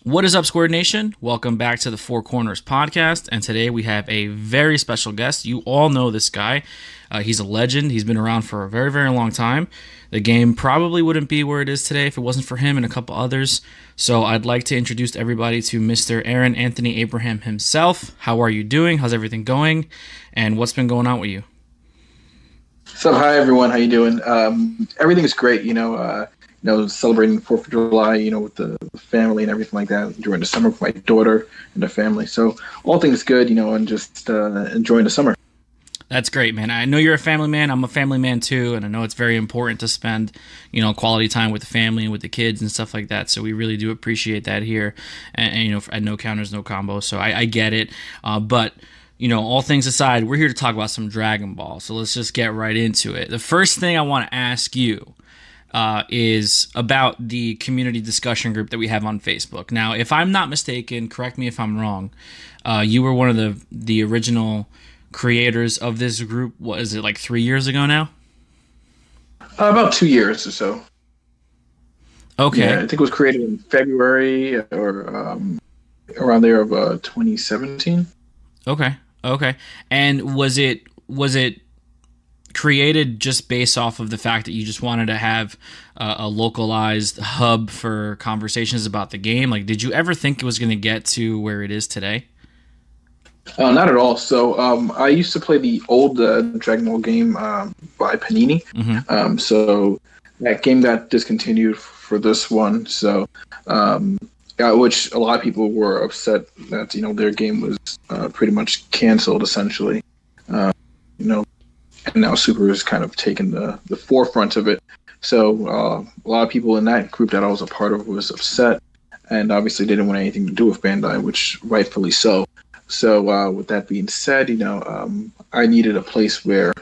What is up, Square Nation? Welcome back to the Four Corners podcast, and today we have a very special guest. You all know this guy. He's a legend. He's been around for a very, very long time. The game probably wouldn't be where it is today if it wasn't for him and a couple others. So I'd like to introduce everybody to Mr. Aaron Anthony Abraham himself. How are you doing? How's everything going? And what's been going on with you? So, hi everyone. How you doing? Everything's great. Celebrating 4th of July, with the family and everything like that during the summer with my daughter and the family. So all things good, and just enjoying the summer. That's great, man. I know you're a family man. I'm a family man too, and I know it's very important to spend, quality time with the family and with the kids and stuff like that. So we really do appreciate that here. And at No Counters, No Combo. So I get it. But all things aside, we're here to talk about some Dragon Ball. So let's just get right into it. The first thing I want to ask you is about the community discussion group that we have on Facebook. Now, if I'm not mistaken, correct me if I'm wrong, you were one of the original creators of this group. What is it, like 3 years ago now? About 2 years or so. Okay. Yeah, I think it was created in February or around there of 2017. Okay. And was it created just based off of the fact that you just wanted to have a localized hub for conversations about the game? Like, did you ever think it was going to get to where it is today? Not at all. So I used to play the old Dragon Ball game by Panini. Mm-hmm. So that game got discontinued for this one. So which a lot of people were upset that their game was pretty much canceled essentially. And now Super has kind of taken the forefront of it. So a lot of people in that group that I was a part of was upset, and obviously they didn't want anything to do with Bandai, which rightfully so. So with that being said, I needed a place where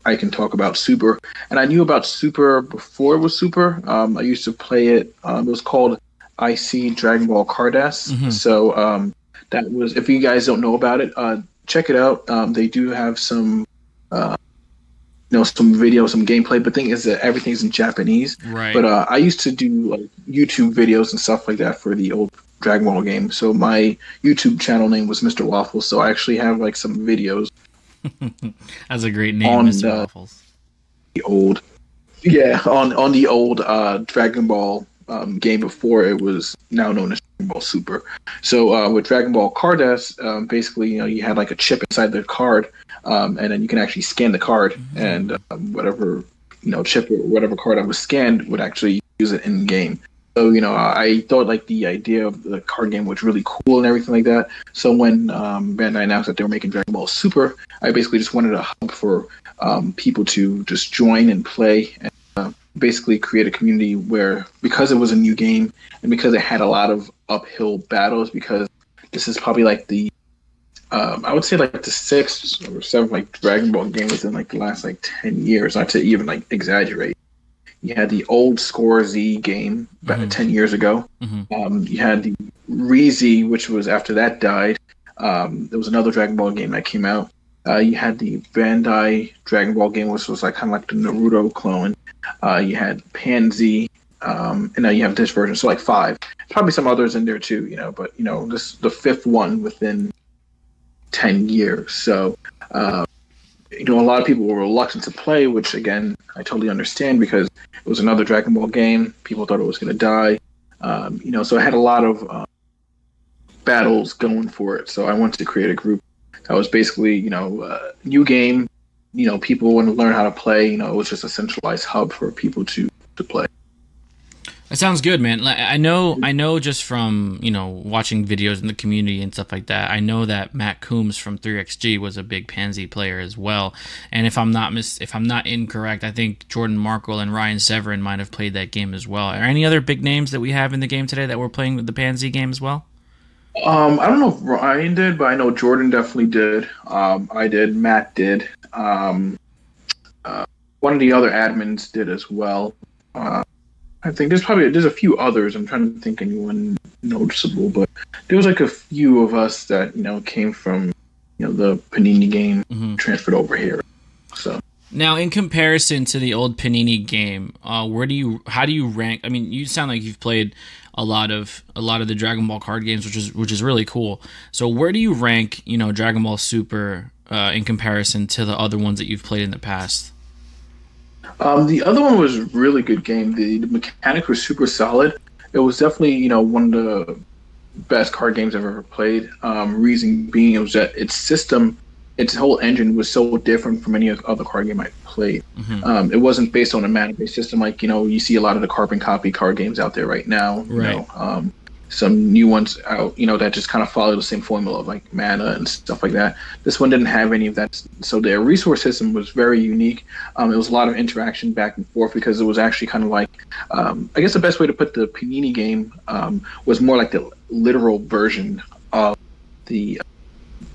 I can talk about Super, and I knew about Super before it was Super. I used to play it. It was called IC Dragon Ball Cardass. Mm-hmm. So that was, if you guys don't know about it, check it out. They do have some. Some video, some gameplay, but the thing is that everything's in Japanese. Right. But I used to do like YouTube videos and stuff like that for the old Dragon Ball game. So my YouTube channel name was Mr. Waffles. So I actually have like some videos. That's a great name, Mr. Waffles. The old, on the old Dragon Ball game before it was now known as Dragon Ball Super. So with Dragon Ball Cardass, basically, you had like a chip inside the card. And then you can actually scan the card, and whatever chip or whatever card that was scanned would actually use it in game. So I thought like the idea of the card game was really cool and everything like that. So when Bandai announced that they were making Dragon Ball Super, I basically just wanted a hub for people to just join and play, and basically create a community where, because it was a new game and because it had a lot of uphill battles, because this is probably like the I would say like the 6th or 7th like Dragon Ball game within like the last like 10 years, not to even like exaggerate. You had the old Score Z game about 10 years ago. Mm-hmm. You had the Re-Z, which was after that died. There was another Dragon Ball game that came out. You had the Bandai Dragon Ball game, which was like kind of like the Naruto clone. You had Pan-Z, and now you have this version. So like 5. Probably some others in there too, but this the 5th one within 10 years. So a lot of people were reluctant to play, which again I totally understand, because it was another Dragon Ball game. People thought it was going to die. So it had a lot of battles going for it. So I wanted to create a group that was basically new game. People want to learn how to play. It was just a centralized hub for people to play. That sounds good, man. I know just from, watching videos in the community and stuff like that, I know that Matt Coombs from 3XG was a big Pansy player as well. And if I'm not incorrect, I think Jordan Markle and Ryan Severin might have played that game as well. Are any other big names that we have in the game today that were playing with the Pansy game as well? I don't know if Ryan did, but I know Jordan definitely did. I did. Matt did. One of the other admins did as well. I think there's a few others. I'm trying to think anyone noticeable, but there was like a few of us that came from the Panini game, transferred over here. So Now, in comparison to the old Panini game, how do you rank? I mean, you sound like you've played a lot of the Dragon Ball card games, which is really cool. So, where do you rank, Dragon Ball Super in comparison to the other ones that you've played in the past? The other one was a really good game. The mechanics were super solid. It was definitely, one of the best card games I've ever played. Reason being, it was that its system, its whole engine was so different from any other card game I played. It wasn't based on a mana-based system like, you see a lot of the carbon copy card games out there right now. Right. Some new ones out, that just kind of follow the same formula of like mana and stuff like that. This one didn't have any of that. So their resource system was very unique. It was a lot of interaction back and forth because it was actually kind of like, I guess the best way to put the Panini game was more like the literal version of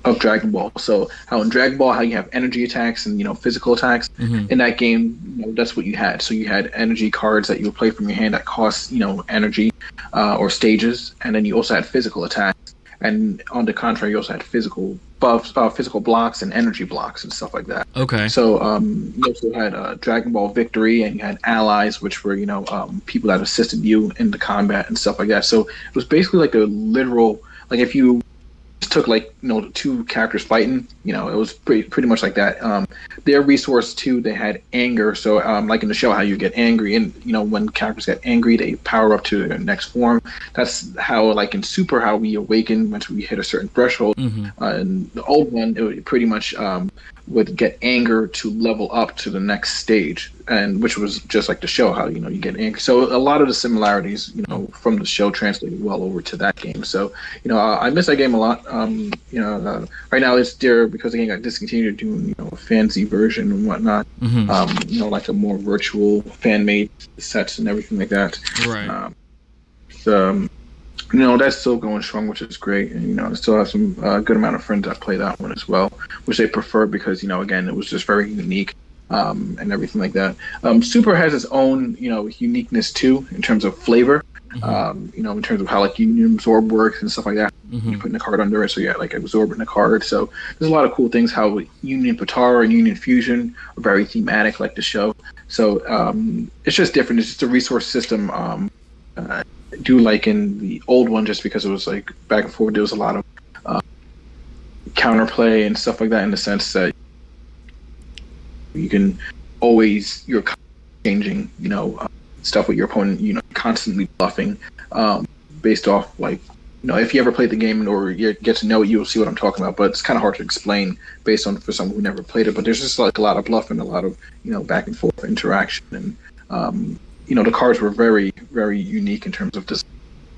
of Dragon Ball. So how in Dragon Ball, how you have energy attacks and physical attacks. In that game, that's what you had. So you had energy cards that you would play from your hand that cost energy or stages, and then you also had physical attacks. And on the contrary, you also had physical buffs, physical blocks, and energy blocks and stuff like that. Okay. So you also had Dragon Ball Victory, and you had allies, which were people that assisted you in the combat and stuff like that. So it was basically like a literal, like if you took two characters fighting, it was pretty much like that. Their resource too, they had anger. So like in the show, how you get angry, and when characters get angry, they power up to their next form. That's how, like in Super, how we awaken once we hit a certain threshold. And the old one, it would pretty much would get anger to level up to the next stage, and which was just like the show, how you get angry. So a lot of the similarities from the show translated well over to that game. So I miss that game a lot. Right now it's there because the game got discontinued, doing a fancy version and whatnot. Like a more virtual fan made sets and everything like that. Right. That's still going strong, which is great. And, I still have some good amount of friends that play that one as well, which they prefer because, again, it was just very unique and everything like that. Super has its own, uniqueness too in terms of flavor. In terms of how like Union Absorb works and stuff like that. You put in a card under it, so you got like Absorb in a card. So there's a lot of cool things. How Union Potara and Union Fusion are very thematic, like the show. So it's just different. It's just a resource system. Do like in the old one, just because it was like back and forth. There was a lot of counterplay and stuff like that, in the sense that you can always, you're changing, stuff with your opponent, constantly bluffing, based off like, if you ever played the game or you get to know it, you'll see what I'm talking about. But it's kind of hard to explain based on for someone who never played it. But there's just like a lot of bluffing, a lot of back and forth interaction, and the cards were very, very unique in terms of this,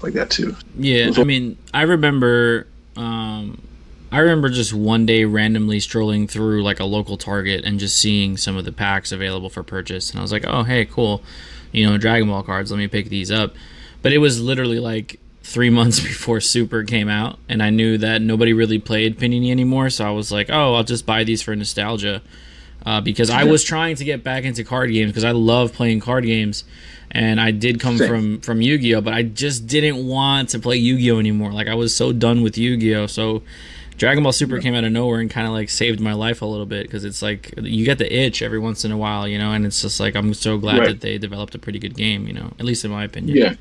like that too. Yeah, I mean, I remember just one day randomly strolling through like a local Target and just seeing some of the packs available for purchase, and I was like, oh, hey, cool, Dragon Ball cards, let me pick these up. But it was literally like 3 months before Super came out, and I knew that nobody really played Panini anymore, so I was like, oh, I'll just buy these for nostalgia. Because I was trying to get back into card games because I love playing card games, and I did come from Yu-Gi-Oh, but I just didn't want to play Yu-Gi-Oh anymore. Like, I was so done with Yu-Gi-Oh. So Dragon Ball Super came out of nowhere and kind of like saved my life a little bit, because it's like you get the itch every once in a while, and it's just like I'm so glad that they developed a pretty good game, at least in my opinion.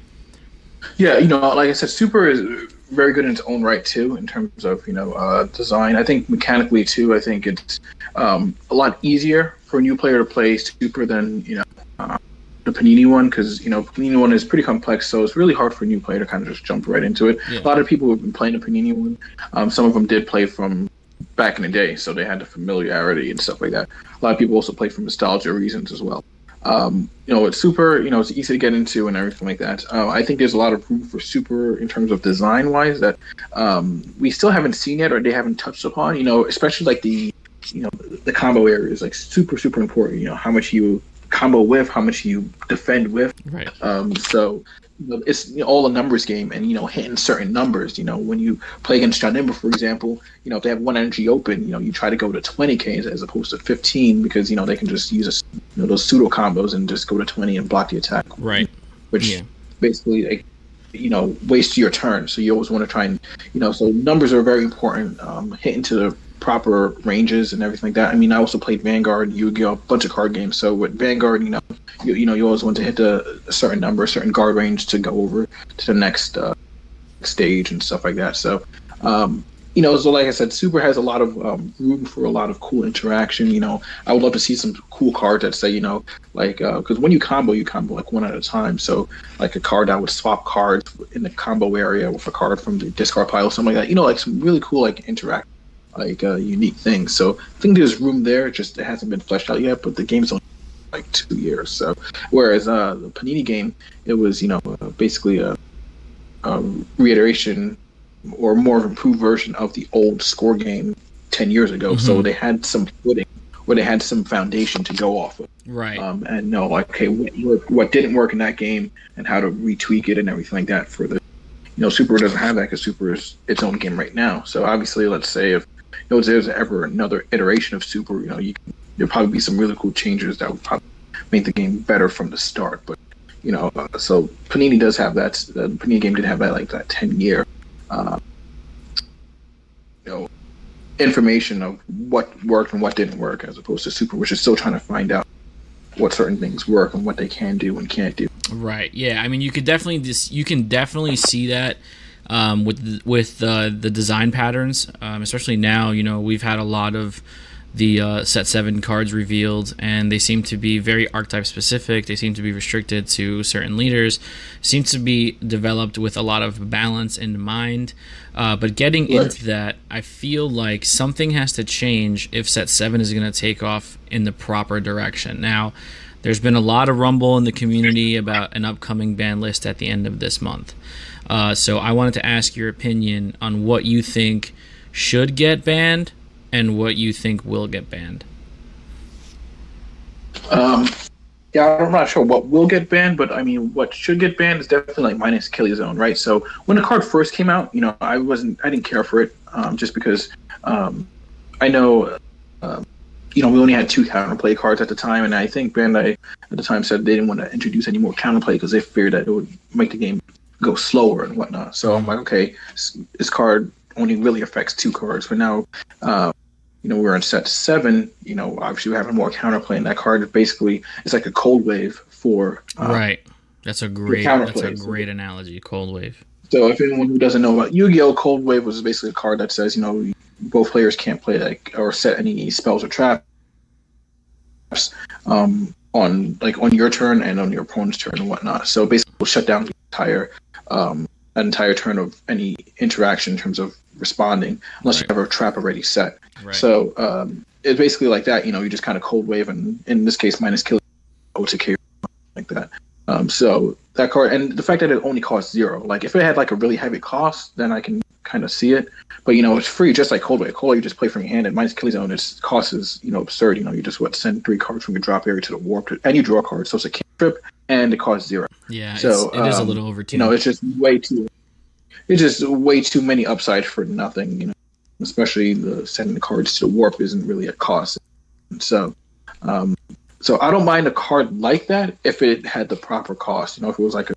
Yeah, like I said, Super is very good in its own right too, in terms of design. I think mechanically too. I think it's a lot easier for a new player to play Super than the Panini one, because Panini one is pretty complex, so it's really hard for a new player to kind of just jump right into it. A lot of people who have been playing the Panini one, some of them did play from back in the day, so they had the familiarity and stuff like that. A lot of people also play for nostalgia reasons as well. It's Super, it's easy to get into and everything like that. I think there's a lot of room for Super in terms of design wise that we still haven't seen yet, or they haven't touched upon, especially like the combo area is like super, super important. How much you combo with, how much you defend with. Right. So it's all a numbers game, and hitting certain numbers. When you play against Janemba, for example, if they have one energy open, you try to go to 20k as opposed to 15, because they can just use those pseudo combos and just go to 20 and block the attack. Right. Which basically like wastes your turn. So you always want to try and so numbers are very important. Hitting to proper ranges and everything like that. I mean, I also played Vanguard, Yu-Gi-Oh, a bunch of card games. So with Vanguard, you always want to hit a certain number, a certain guard range to go over to the next stage and stuff like that. So, so like I said, Super has a lot of room for a lot of cool interaction. I would love to see some cool cards that say, because when you combo like one at a time. So like a card that would swap cards in the combo area with a card from the discard pile, something like that. Like some really cool like interact, unique things. So I think there's room there. It hasn't been fleshed out yet, but the game's only like 2 years. So whereas the Panini game, it was basically a reiteration or more of an improved version of the old score game 10 years ago. Mm-hmm. So they had some footing where they had some foundation to go off of. Right. And know, like, okay, what didn't work in that game and how to retweak it and everything like that for the, Super doesn't have that because Super is its own game right now. So obviously, let's say if there's ever another iteration of Super, there'll probably be some really cool changes that would probably make the game better from the start. But, so Panini does have that. The Panini game did have that, like that 10-year information of what worked and what didn't work, as opposed to Super, which is still trying to find out what certain things work and what they can do and can't do. Right. Yeah. I mean, you can definitely see that with the design patterns, especially now. We've had a lot of the set 7 cards revealed, and they seem to be very archetype specific. They seem to be restricted to certain leaders, seems to be developed with a lot of balance in mind. But getting into that, I feel like something has to change if set 7 is going to take off in the proper direction. Now, there's been a lot of rumble in the community about an upcoming ban list at the end of this month. So I wanted to ask your opinion on what you think should get banned and what you think will get banned. Yeah, I'm not sure what will get banned, but I mean, what should get banned is definitely like minus Achilles Zone, right? So when the card first came out, I didn't care for it, just because I know, we only had 2 counterplay cards at the time, and I think Bandai at the time said they didn't want to introduce any more counterplay because they feared that it would make the game go slower and whatnot. So I'm like, okay, this card only really affects 2 cards, but now, we're in set 7. Obviously we're having more counterplay, and that card is basically it's like a cold wave for right. That's a great analogy, cold wave. So if anyone who doesn't know about Yu-Gi-Oh, cold wave was basically a card that says both players can't play or set any spells or traps on your turn and on your opponent's turn and whatnot. So basically we'll shut down the entire turn of any interaction in terms of responding, unless you have a trap already set. Right. So it's basically like that. You just kind of cold wave, and in this case, minus kill OTK like that. So that card, and the fact that it only costs 0. Like if it had like a really heavy cost, then I can kind of see it. But it's free, just like cold wave. Cold wave you just play from your hand, and minus kill zone, its cost is absurd. You just send 3 cards from your drop area to the warp, and you draw a card. So it's a cantrip, and it costs 0. Yeah, so it is a little over 2. It's just way too. It's just way too many upside for nothing, Especially sending the cards to the warp isn't really a cost. So, so I don't mind a card like that if it had the proper cost. If it was like a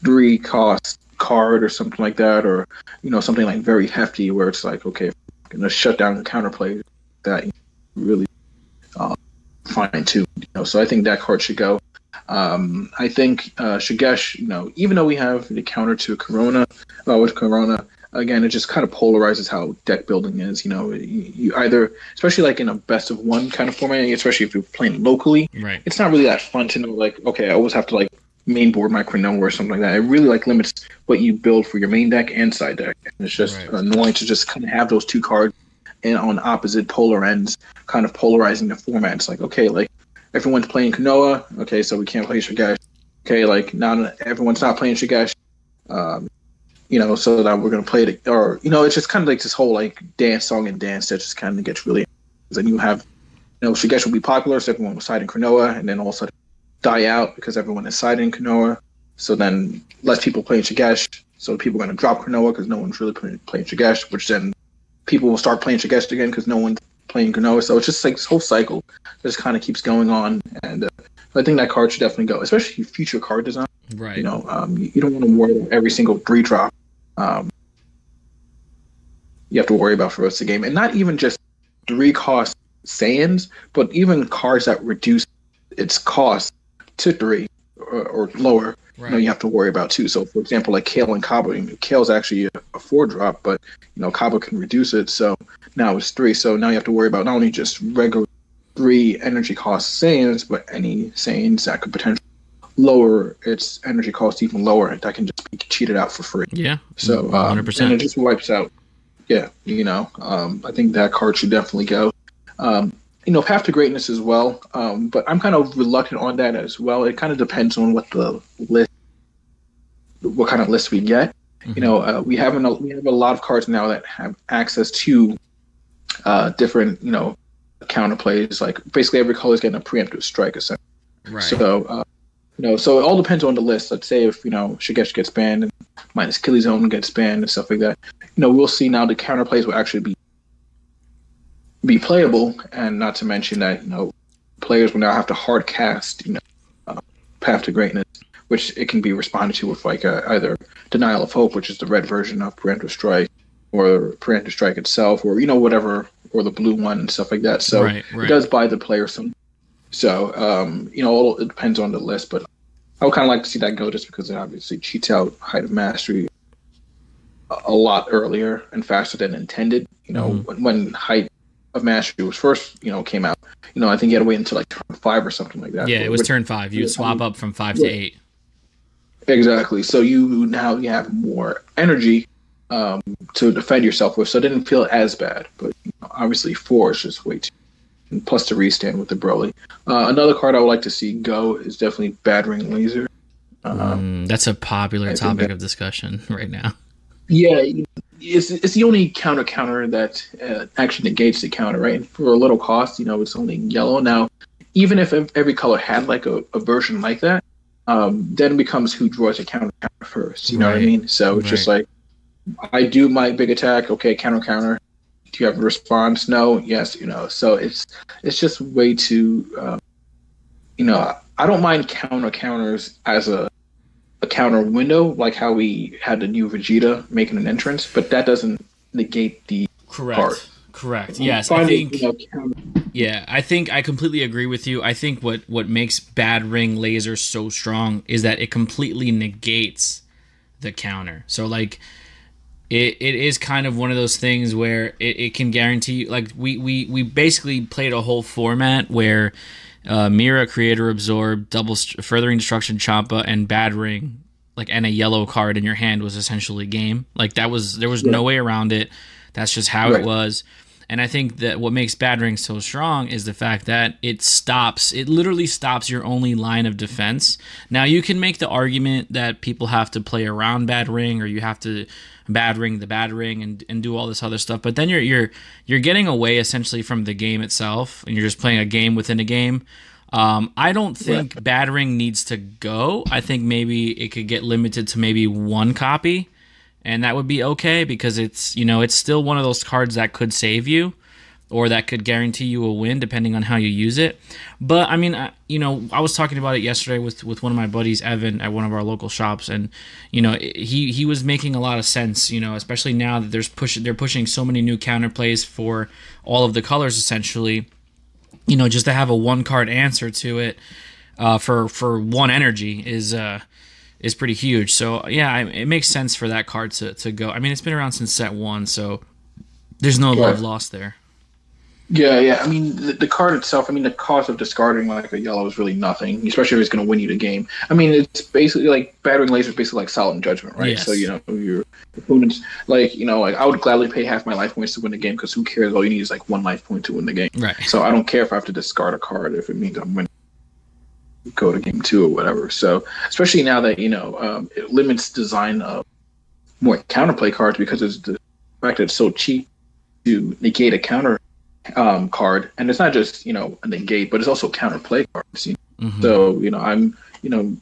3 cost card or something like that, or something like very hefty where it's like, okay, I'm gonna shut down the counterplay, that really fine too. So I think that card should go. I think Shigesh, even though we have the counter to Corona, with Corona, again, it just kind of polarizes how deck building is. You either, especially like in a best of 1 kind of format, especially if you're playing locally, right? It's not really that fun to know, like, okay, I always have to like main board my Corona or something like that. It really like limits what you build for your main deck and side deck. And it's just annoying to just kind of have those 2 cards and on opposite polar ends, kind of polarizing the format. It's like, okay, like everyone's playing Kanoa, okay, so we can't play Shigesh. Okay, like now everyone's not playing Shigesh. So that we're gonna play it, or it's just kind of like this whole like dance song and dance that just kind of gets really. Then you have, Shigesh will be popular, so everyone will side in Konoha, and then all of a sudden die out because everyone is siding Konoha. So then less people playing Shigesh, so people are gonna drop Konoha because no one's really playing Shigesh, which then people will start playing Shigesh again because no one's playing Konoha. So it's just like this whole cycle that just kind of keeps going on, and I think that card should definitely go, especially future card design. Right. You don't want to worry about every single 3 drop. You have to worry about for the rest of the game, and not even just 3 cost Saiyans, but even cards that reduce its cost to 3 or lower, right. You have to worry about too. So, for example, like Kale and Kaba, Kale's actually a 4-drop, but Kaba can reduce it, so now it's 3. So now you have to worry about not only just regular 3 energy cost Saiyans, but any Saiyans that could potentially lower its energy cost even lower, that can just be cheated out for free. Yeah. So 100%. And it just wipes out. Yeah, I think that card should definitely go. Path to Greatness as well. But I'm kind of reluctant on that as well. It kind of depends on what kind of list we get. Mm-hmm. We have a lot of cards now that have access to different counterplays. Like basically every color is getting a preemptive strike, essentially. Right. So so it all depends on the list. Let's say if Shigesh gets banned and minus Killy Zone gets banned and stuff like that. We'll see now the counterplays will actually be playable, and not to mention that players will now have to hard cast Path to Greatness, which it can be responded to with like either Denial of Hope, which is the red version of Preemptive Strike, or Preemptive Strike itself, or whatever, or the blue one and stuff like that. So right. It does buy the player some. So it depends on the list, but I would kind of like to see that go just because it obviously cheats out Height of Mastery a lot earlier and faster than intended. When Height of Mastery was first came out, I think you had to wait until like turn 5 or something like that. Yeah, it was turn 5. You'd swap up from 5 to 8. Exactly. So you have more energy to defend yourself with, so it didn't feel as bad. But obviously 4 is just way too. And plus the restand with the Broly. Another card I would like to see go is definitely Bad Ring Laser. That's a popular topic of discussion right now. Yeah, it's the only counter that actually negates the counter, right? And for a little cost, it's only yellow. Now, even if every color had like a version like that, then it becomes who draws a counter first. You know what I mean? So it's just like, I do my big attack, okay, counter. Do you have a response? No. Yes. So it's just way too. I don't mind counters as a counter window, like how we had the new Vegeta making an entrance, but that doesn't negate the part. Correct. Yes, I think I completely agree with you. I think what makes Bad Ring Laser so strong is that it completely negates the counter. So like it is kind of one of those things where it can guarantee, like we basically played a whole format where Mira, Creator Absorb, Furthering Destruction, Champa, and Bad Ring, and a yellow card in your hand was essentially game. Like there was no way around it. That's just how it was. And I think that what makes Bad Ring so strong is the fact that it literally stops your only line of defense. Now you can make the argument that people have to play around Bad Ring, or you have to Bad Ring the Bad Ring and do all this other stuff. But then you're getting away essentially from the game itself, and you're just playing a game within a game. I don't think Bad Ring needs to go. I think maybe it could get limited to maybe 1 copy, and that would be okay, because it's still one of those cards that could save you, or that could guarantee you a win depending on how you use it. But I mean, I was talking about it yesterday with one of my buddies, Evan, at one of our local shops, and he was making a lot of sense. Especially now that they're pushing so many new counterplays for all of the colors, essentially. Just to have a 1-card answer to it for 1 energy is pretty huge. So yeah, it makes sense for that card to go. I mean, it's been around since set 1, so there's no love lost there. Yeah. I mean, the card itself, the cost of discarding like a yellow is really nothing, especially if it's going to win you the game. I mean, it's basically like Bad Ring Laser is basically like Solid Judgment, right? Yes. So, your opponents, I would gladly pay half my life points to win the game, because who cares? All you need is like 1 life point to win the game. Right. So I don't care if I have to discard a card if it means I'm winning. Go to game 2 or whatever. So especially now that it limits design of more counterplay cards, because it's the fact that it's so cheap to negate a counter card, and it's not just a negate, but it's also counterplay cards. Mm-hmm. So I'm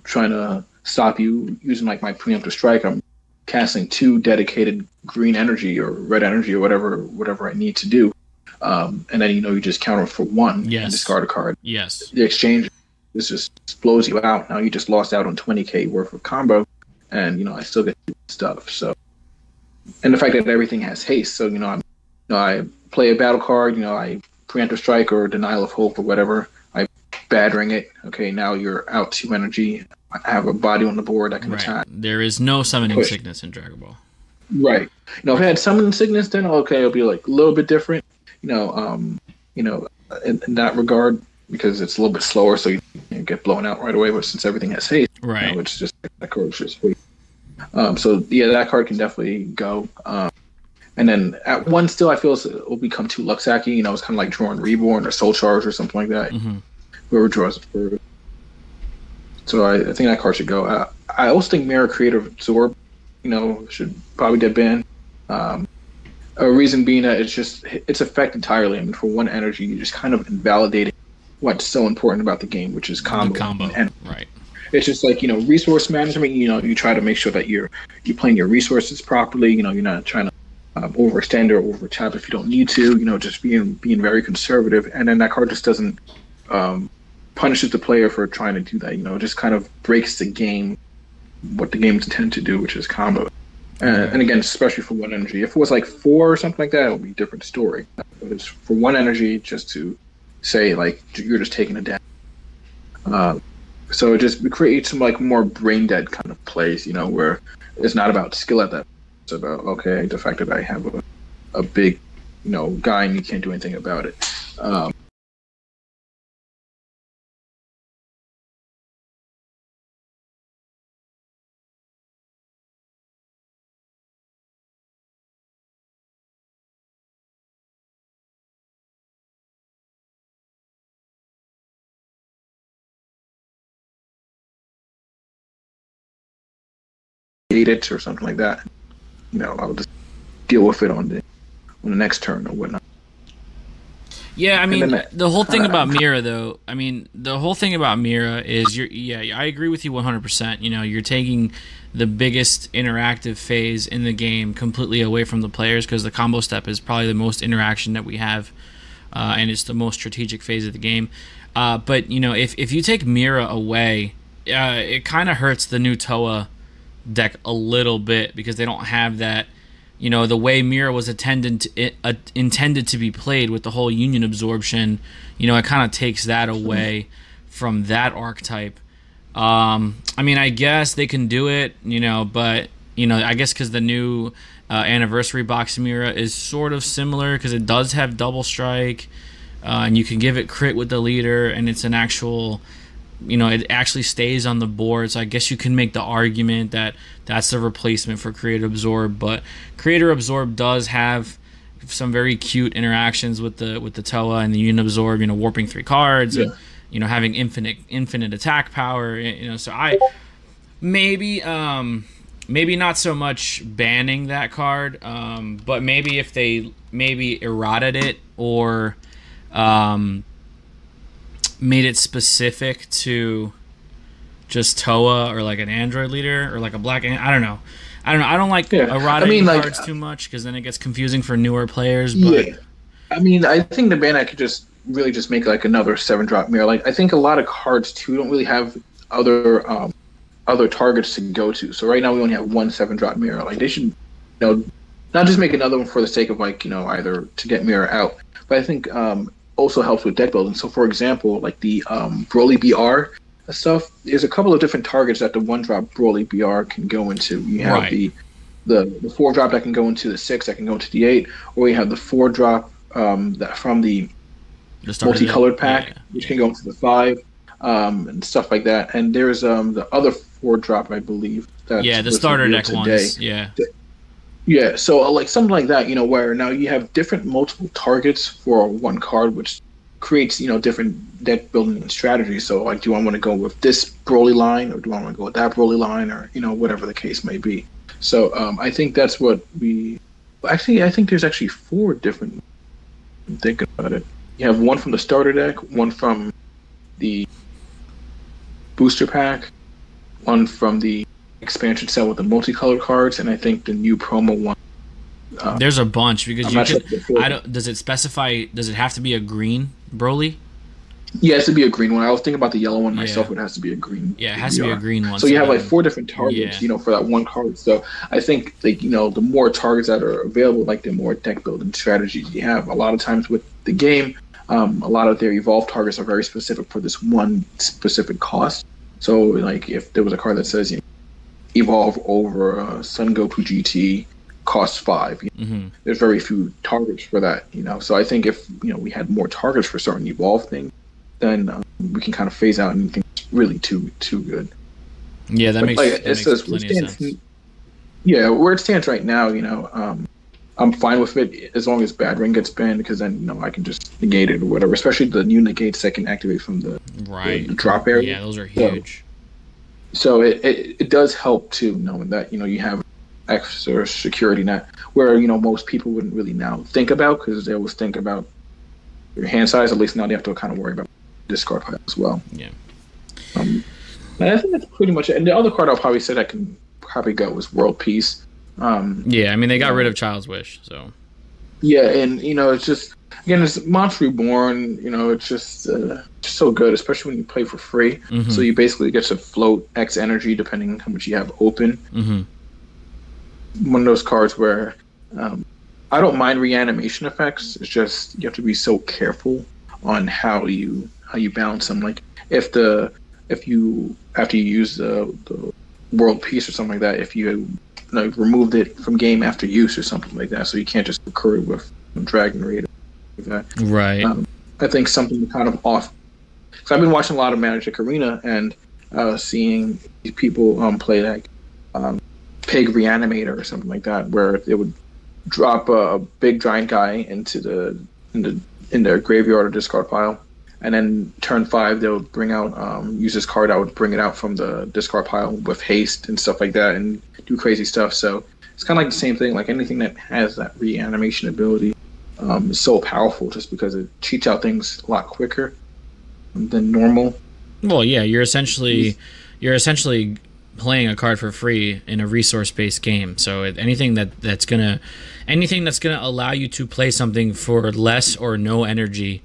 trying to stop you using like my preemptive strike. I'm casting 2 dedicated green energy or red energy or whatever I need to do, and then you just counter for 1 and discard a card. Yes. The exchange. This just blows you out. Now you just lost out on 20k worth of combo, and I still get stuff. So, and the fact that everything has haste, so I'm I play a battle card. I preemptive strike or denial of hope or whatever. I bad ring it. Okay, now you're out 2 energy. I have a body on the board that can attack. There is no summoning sickness in Dragon Ball. Right. If I had summoning sickness, then okay, it'll be like a little bit different. In that regard, because it's a little bit slower, so you get blown out right away. But since everything has haste, right, it's just that card just wait. So yeah, that card can definitely go. And then at 1 still, I feel it will become too Luxacky. It's kind of like drawing Reborn or Soul Charge or something like that. Mm-hmm. Whoever draws it first. So I think that card should go. I also think Mirror Creative Absorb, should probably get banned. A reason being that it's effect entirely. I mean, for 1 energy, you're just kind of invalidating what's so important about the game, which is combo. The combo, and right. It's just like, resource management. You try to make sure that you're playing your resources properly. You're not trying to overextend or overtap if you don't need to. Just being very conservative. And then that card just doesn't punishes the player for trying to do that. It just kind of breaks the game, what the game's intended to do, which is combo. And again, especially for 1 energy. If it was like 4 or something like that, it would be a different story. But it's for 1 energy, just to say like you're just taking it down. So it creates some like more brain dead kind of plays, where it's not about skill at that. It's about, okay, the fact that I have a big, guy and you can't do anything about it. Hate it or something like that. I'll just deal with it on the next turn or whatnot. Yeah, I mean, the whole thing about Mira, though, the whole thing about Mira is, I agree with you 100%. You're taking the biggest interactive phase in the game completely away from the players, because the combo step is probably the most interaction that we have, and it's the most strategic phase of the game. But, if you take Mira away, it kind of hurts the new Toa deck a little bit, because they don't have that, the way Mira was intended to be played with the whole Union Absorption. It kind of takes that away from that archetype. I guess they can do it, but I guess because the new anniversary box Mira is sort of similar, because it does have double strike, and you can give it crit with the leader, and it's an actual, it actually stays on the board. So I guess you can make the argument that that's the replacement for Creator Absorb. But Creator Absorb does have some very cute interactions with the Toa and the Union Absorb. Warping 3 cards, and having infinite attack power. So I maybe not so much banning that card, but maybe if they errated it or made it specific to just Toa or like an Android leader or like a black. I don't know. I don't like erotic cards too much, because then it gets confusing for newer players. But I think the ban I could just make like another 7-drop mirror. Like I think a lot of cards too don't really have other targets to go to. So right now we only have 1 7-drop mirror. Like they should, not just make another one for the sake of like either to get mirror out. But I think also helps with deck building. So for example, like the Broly BR stuff, there's a couple of different targets that the 1-drop Broly BR can go into. You have the 4-drop that can go into the 6, that can go into the 8, or you have the 4-drop that from the multicolored pack, which can go into the 5, and stuff like that. And there's the other 4-drop, I believe. The starter deck ones. Yeah, so like something like that, where now you have different multiple targets for 1 card, which creates, different deck building strategies. So like, do I want to go with this Broly line, or do I want to go with that Broly line, or, whatever the case may be. So I think that's what I think there's actually 4 different, I'm thinking about it. You have 1 from the starter deck, 1 from the booster pack, 1 from the expansion set with the multicolored cards, and I think the new promo one. There's a bunch, because does it specify? Does it have to be a green Broly? Yeah, it has to be a green one. I was thinking about the yellow one myself, Yeah. but it has to be a green Yeah, it has to be a PBR. green one. So you have like then, 4 different targets, yeah. for that one card. So I think like, the more targets that are available, like the more deck building strategies you have. A lot of times with the game, a lot of their evolved targets are very specific for this one specific cost. So like if there was a card that says evolve over Sun Goku GT costs 5. There's very few targets for that. So I think if we had more targets for certain evolved things, then we can kind of phase out anything that's really too good. Yeah, that But, makes, like, that it makes says, plenty of sense. Yeah, where it stands right now, I'm fine with it as long as Bad Ring gets banned, because then I can just negate it or whatever. Especially the new negates that can activate from the drop area. Yeah, those are huge. So it does help too, knowing that you have extra security net where most people wouldn't really now think about, because they always think about your hand size. At least now they have to kind of worry about discard pile as well. Yeah. And I think that's pretty much it. And the other card I'll probably say that can probably go was World Peace. Yeah, I mean they got rid of Child's Wish, so. Yeah, and it's just, again, it's Monster Reborn. It's just so good, especially when you play for free. So you basically get to float X energy depending on how much you have open. One of those cards where I don't mind reanimation effects. It's just you have to be so careful on how you balance them. Like if you after you use the World Peace or something like that, if you removed it from game after use or something like that, so you can't just recur it with Dragon Raid like that. Right. I think something kind of off. So I've been watching a lot of Magic Arena and seeing these people play like Pig Reanimator or something like that, where they would drop a big giant guy into their graveyard or discard pile, and then turn 5 they'll bring out use this card out, would bring it out from the discard pile with haste and stuff like that, and do crazy stuff. So it's kind of like the same thing. Like anything that has that reanimation ability is so powerful, just because it cheats out things a lot quicker than normal. Well, yeah, you're essentially playing a card for free in a resource-based game. So anything that's gonna allow you to play something for less or no energy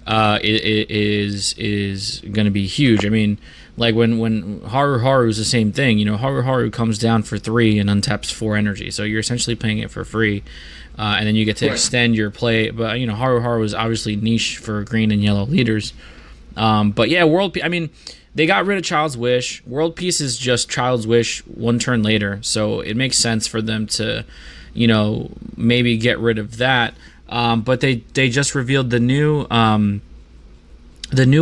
is going to be huge. I mean, like when Haru is the same thing. Haru comes down for 3 and untaps 4 energy. So you're essentially playing it for free, and then you get to extend your play. But Haru is obviously niche for green and yellow leaders. But yeah, I mean, they got rid of Child's Wish. World Peace is just Child's Wish 1 turn later, so it makes sense for them to, maybe get rid of that. But they just revealed the new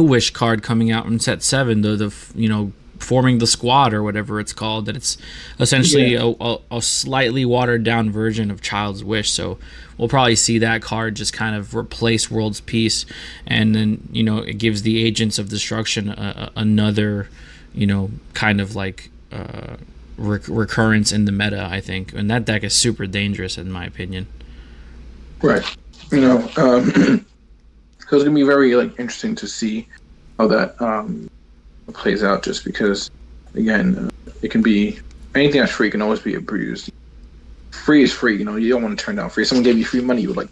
Wish card coming out in set 7, the forming the squad or whatever it's called. That it's essentially a slightly watered down version of Child's Wish. So we'll probably see that card just kind of replace World's Peace, and then it gives the Agents of Destruction another kind of like recurrence in the meta, I think, and that deck is super dangerous in my opinion. Right. So it's gonna be very interesting to see how that plays out, just because again it can be anything that's free can always be abused. Free is free, you don't want to turn down free. If someone gave you free money, you would I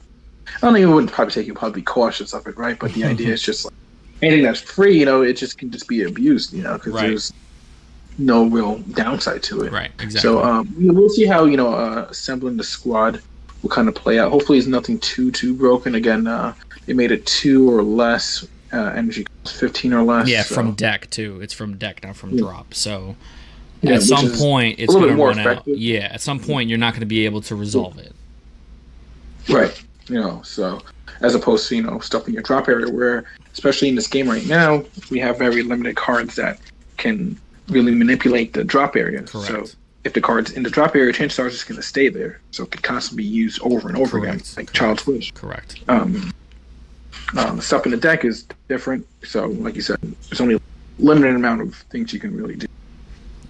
don't know, you wouldn't probably take, you probably be cautious of it, right? But the idea is just anything that's free, it just can just be abused, because there's no real downside to it. Right, exactly. So we'll see how assembling the squad will kind of play out. Hopefully it's nothing too broken. Again, they made it 2 or less energy, 15 or less. Yeah, so. from deck too. It's from deck, not from drop. So Yeah, at some point it's going to run effective. out. Yeah, at some point you're not going to be able to resolve it. Right. So as opposed to stuff in your drop area, where especially in this game right now we have very limited cards that can really manipulate the drop area. Correct. So if the card's in the drop area, chances are it's just going to stay there. So it could constantly be used over and over again, like Child's Wish. Correct. Stuff in the deck is different. So like you said, there's only a limited amount of things you can really do.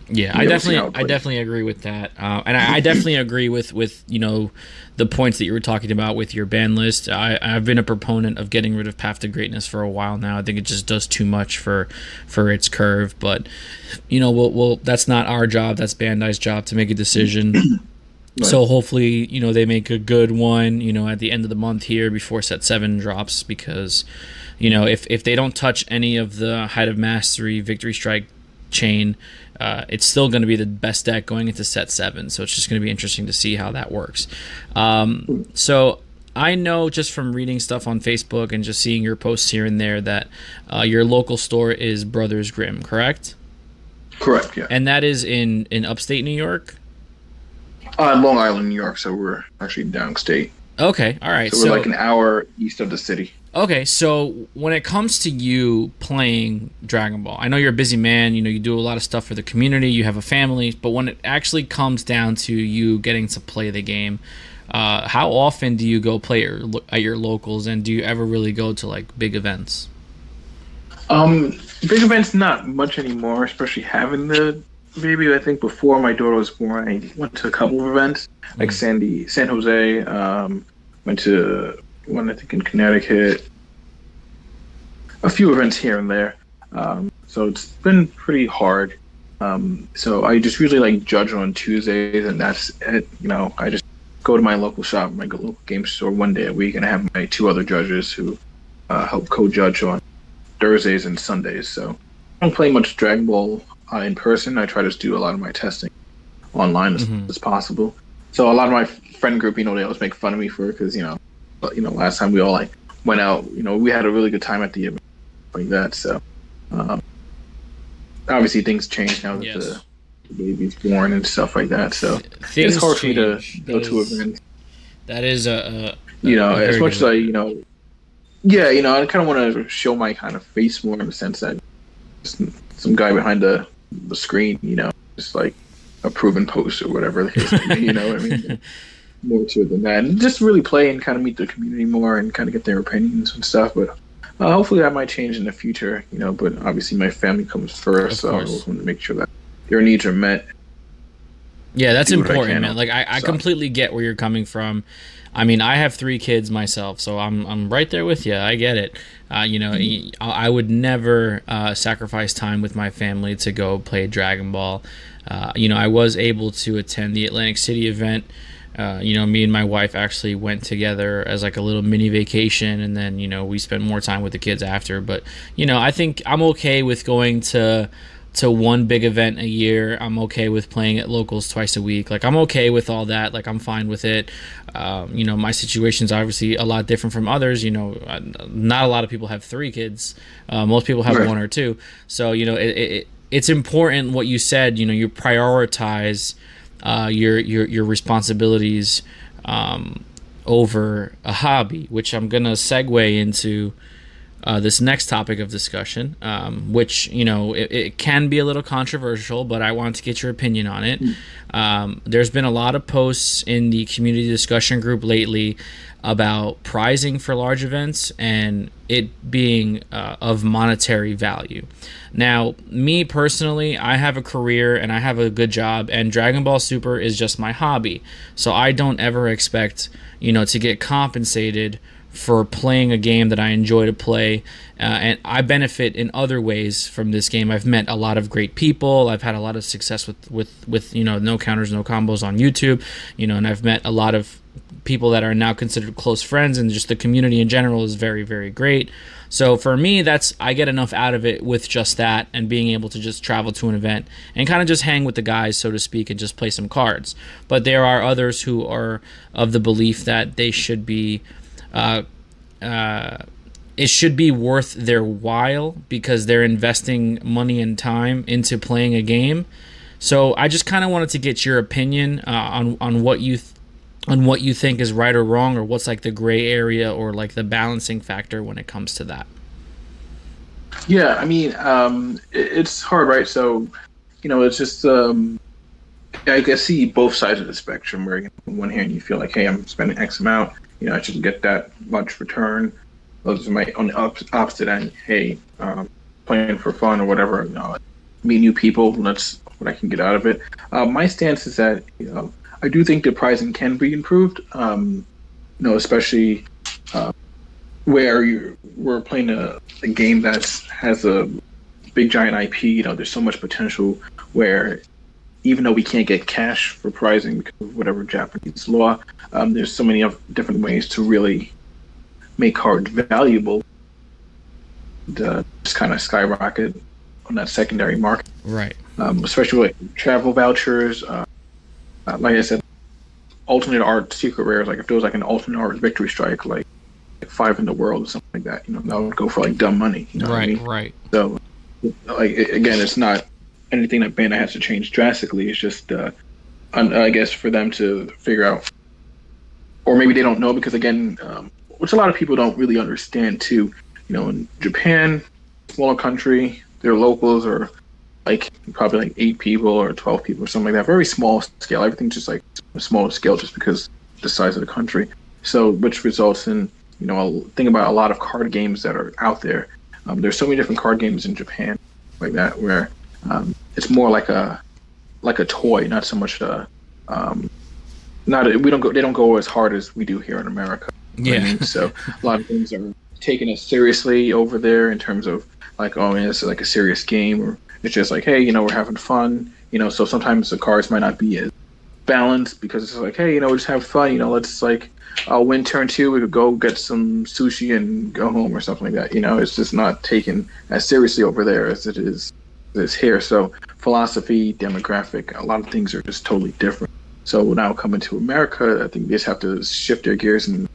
Yeah, I definitely agree with that, and I definitely agree with the points that you were talking about with your ban list. I've been a proponent of getting rid of Path to Greatness for a while now. I think it just does too much for its curve, but we'll that's not our job. That's Bandai's job to make a decision. Right. So hopefully they make a good one at the end of the month here before set 7 drops, because if they don't touch any of the Height of Mastery, Victory Strike chain, it's still going to be the best deck going into set 7. So it's just going to be interesting to see how that works. So I know just from reading stuff on Facebook and just seeing your posts here and there that your local store is Brothers Grimm, correct? Correct, yeah. And that is in upstate New York? Long Island, New York, so we're actually downstate. Okay, all right. So we're like an hour east of the city. Okay, so when it comes to you playing Dragon Ball, I know you're a busy man, you do a lot of stuff for the community, you have a family, but when it actually comes down to you getting to play the game, how often do you go play at your locals, and do you ever really go to like big events? Big events, not much anymore, especially having the baby. I think before my daughter was born, I went to a couple of events, like San Jose, went to one I think in Connecticut, a few events here and there. So it's been pretty hard. So I just usually like judge on Tuesdays, and that's it. I just go to my local shop, my local game store, one day a week, and I have my 2 other judges who help co-judge on Thursdays and Sundays. So I don't play much Dragon Ball in person. I try to do a lot of my testing online as possible. So a lot of my friend group, they always make fun of me for it because, last time we all like went out, we had a really good time at the event like that. So obviously things change now that the baby's born and stuff like that. So it's hard for me to go to events. That is as much as I, I kind of want to show my kind of face more in the sense that some guy behind the screen, just like a proven post or whatever the case may be, what I mean? More to it than that. And just really play and kind of meet the community more and kind of get their opinions and stuff. But hopefully that might change in the future, but obviously my family comes first, so I always want to make sure that their needs are met. Yeah, that's important, man. Like I completely get where you're coming from. I mean, I have 3 kids myself, so I'm right there with you. I get it. I would never sacrifice time with my family to go play Dragon Ball. I was able to attend the Atlantic City event. Me and my wife actually went together as like a little mini vacation, and then we spent more time with the kids after. But I think I'm okay with going to one big event a year. I'm okay with playing at locals twice a week. Like I'm okay with all that. Like I'm fine with it. My situation's obviously a lot different from others. Not a lot of people have 3 kids. Most people have 1 or 2. So it's important what you said. You prioritize your responsibilities over a hobby, which I'm gonna segue into this next topic of discussion, which it can be a little controversial, but I want to get your opinion on it. There's been a lot of posts in the community discussion group lately about pricing for large events and it being of monetary value. Now, me personally, I have a career and I have a good job, and Dragon Ball Super is just my hobby. So I don't ever expect, to get compensated for playing a game that I enjoy to play, and I benefit in other ways from this game. I've met a lot of great people. I've had a lot of success with no counters, no combos on YouTube, and I've met a lot of people that are now considered close friends, and just the community in general is very, very great. So for me, I get enough out of it with just that, and being able to just travel to an event and kind of just hang with the guys, so to speak, and just play some cards. But there are others who are of the belief that they should be it should be worth their while because they're investing money and time into playing a game. So I just kind of wanted to get your opinion on what you think is right or wrong, or what's like the gray area or like the balancing factor when it comes to that. Yeah, I mean, it's hard, right? So, it's just I can see both sides of the spectrum where on one hand you feel like, hey, I'm spending X amount, I shouldn't get that much return. Those are on the opposite end, hey, playing for fun or whatever, meet new people, that's what I can get out of it. My stance is that, I do think the pricing can be improved, especially where we're playing a game that has a big giant IP. There's so much potential where even though we can't get cash for pricing because of whatever Japanese law, there's so many different ways to really make cards valuable. just kind of skyrocket on that secondary market. Right. Especially with travel vouchers. Like I said, alternate art secret rares. Like if there was like an alternate art victory strike, like 5 in the world or something like that, that would go for like dumb money. You know what I mean? Right. So, like again, it's not anything that Bandai has to change drastically. It's just, I guess, for them to figure out, or maybe they don't know because again, which a lot of people don't really understand too. In Japan, smaller country, their locals are like probably like 8 people or 12 people or something like that. Very small scale. Everything's just like a smaller scale just because the size of the country. So, which results in, think about a lot of card games that are out there. There's so many different card games in Japan like that where it's more like a toy, not so much they don't go as hard as we do here in America. Yeah. I mean? So a lot of things are taken as seriously over there in terms of like, oh man, this is like a serious game, or it's just like, hey, we're having fun. So sometimes the cards might not be as balanced because it's like, hey, we just have fun. Let's like, I'll win turn 2. We could go get some sushi and go home or something like that. It's just not taken as seriously over there as it is here. So philosophy, demographic, a lot of things are just totally different. So now coming to America, I think they just have to shift their gears and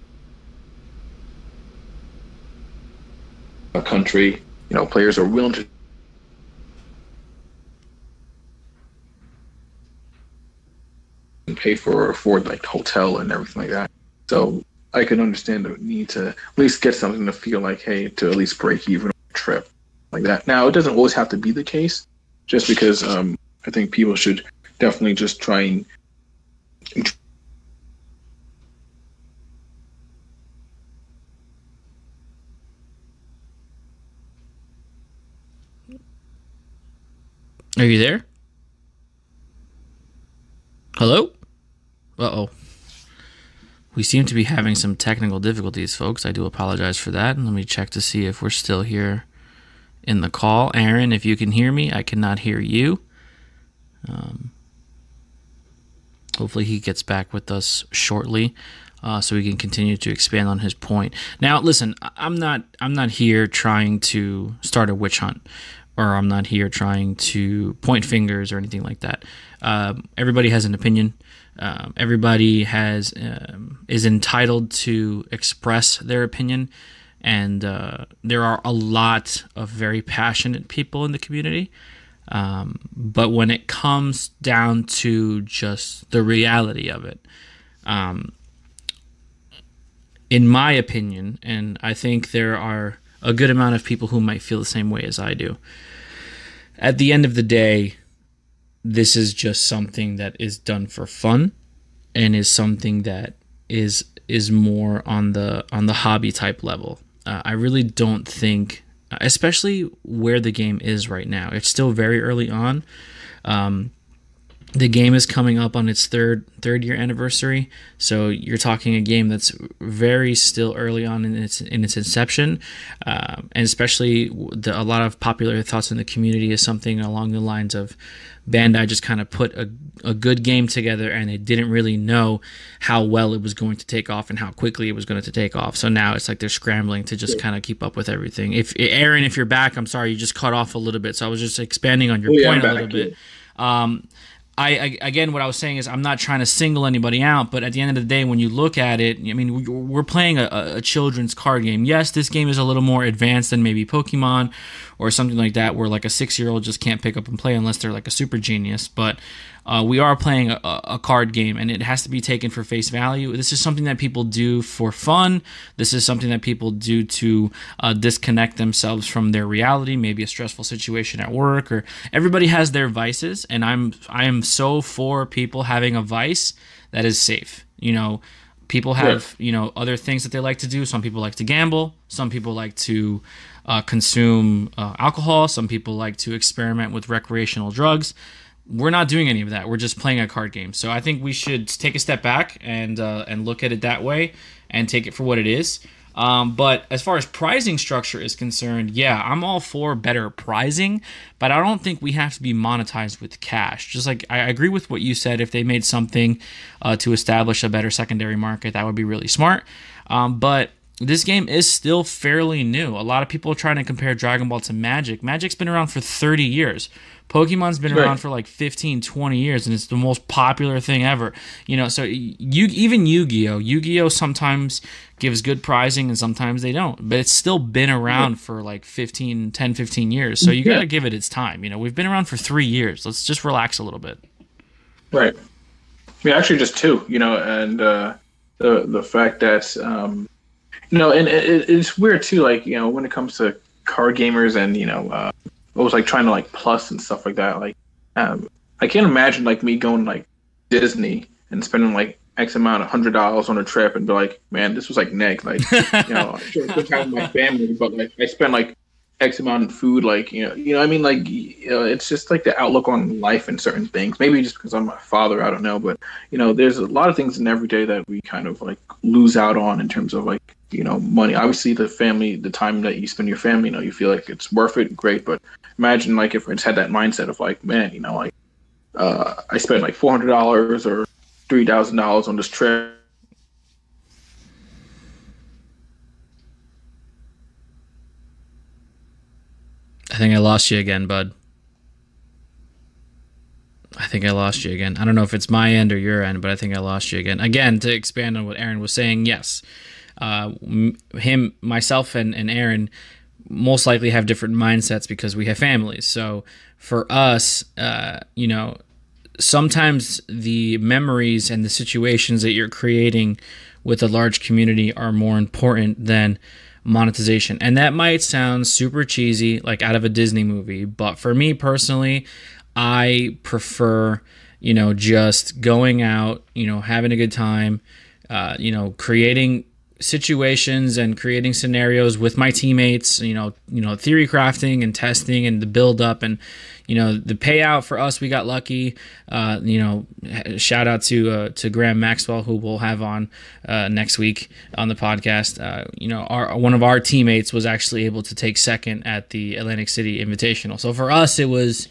a country, players are willing to pay for like hotel and everything like that. So I can understand the need to at least get something to feel like, hey, to at least break even on a trip like that. Now, it doesn't always have to be the case, just because I think people should definitely just try and Are you there? Hello? Uh-oh. We seem to be having some technical difficulties, folks. I do apologize for that. And let me check to see if we're still here in the call. Aaron, if you can hear me, I cannot hear you. Hopefully he gets back with us shortly, so we can continue to expand on his point. Now, listen, I'm not here trying to start a witch hunt, or I'm not here trying to point fingers or anything like that. Everybody has an opinion. Everybody is entitled to express their opinion, and there are a lot of very passionate people in the community. But when it comes down to just the reality of it, in my opinion, and I think there are a good amount of people who might feel the same way as I do, at the end of the day, this is just something that is done for fun, and is something that is more on the hobby type level. I really don't think, especially where the game is right now, it's still very early on. The game is coming up on its third year anniversary, so you're talking a game that's very still early on in its inception, and especially a lot of popular thoughts in the community is something along the lines of Bandai just kind of put a good game together, and they didn't really know how well it was going to take off and how quickly it was going to take off. So now it's like they're scrambling to just kind of keep up with everything. If Aaron, if you're back, I'm sorry, you just cut off a little bit, so I was just expanding on your point a little bit. Again, what I was saying is I'm not trying to single anybody out, but at the end of the day, when you look at it, I mean, we're playing a children's card game. Yes, this game is a little more advanced than maybe Pokemon or something like that, where like a 6-year-old just can't pick up and play unless they're like a super genius. But we are playing a card game, and it has to be taken for face value. This is something that people do for fun. This is something that people do to disconnect themselves from their reality, maybe a stressful situation at work, or everybody has their vices, and I am so for people having a vice that is safe. People have other things that they like to do. Some people like to gamble. Some people like to consume alcohol. Some people like to experiment with recreational drugs. We're not doing any of that. We're just playing a card game. So I think we should take a step back and look at it that way and take it for what it is. But as far as pricing structure is concerned, yeah, I'm all for better pricing, but I don't think we have to be monetized with cash. Just like I agree with what you said, if they made something to establish a better secondary market, that would be really smart. But this game is still fairly new. A lot of people are trying to compare Dragon Ball to Magic. Magic's been around for 30 years. Pokemon's been around for like 15, 20 years, and it's the most popular thing ever. So even Yu-Gi-Oh! Yu-Gi-Oh! Sometimes gives good prizing and sometimes they don't. But it's still been around for like 10, 15 years. So you got to give it its time. We've been around for 3 years. Let's just relax a little bit. Right. Yeah, actually just 2, and the fact that, and it's weird too, like, when it comes to card gamers and, it was like trying to like plus and stuff like that. Like, I can't imagine like me going like Disney and spending like X amount of $100 on a trip and be like, man, this was like neck. Like, I share a good time with my family, but like I spent like X amount in food. Like, I mean, like, it's just like the outlook on life and certain things. Maybe just because I'm my father, I don't know. But there's a lot of things in every day that we kind of like lose out on in terms of like money. Obviously, the family, the time that you spend with your family, you feel like it's worth it, great. But imagine like if it's had that mindset of like, man, like I spent like $400 or $3,000 on this trip. I think I lost you again, bud. I think I lost you again. I don't know if it's my end or your end, but I think I lost you again. Again, to expand on what Aaron was saying, yes. Myself, and Aaron most likely have different mindsets because we have families. So for us, sometimes the memories and the situations that you're creating with a large community are more important than monetization. And that might sound super cheesy, like out of a Disney movie, but for me personally, I prefer, just going out, having a good time, creating situations and creating scenarios with my teammates, theory crafting and testing and the build up and, the payout for us, we got lucky. Shout out to Graham Maxwell, who we'll have on next week on the podcast. One of our teammates was actually able to take second at the Atlantic City Invitational. So for us, it was,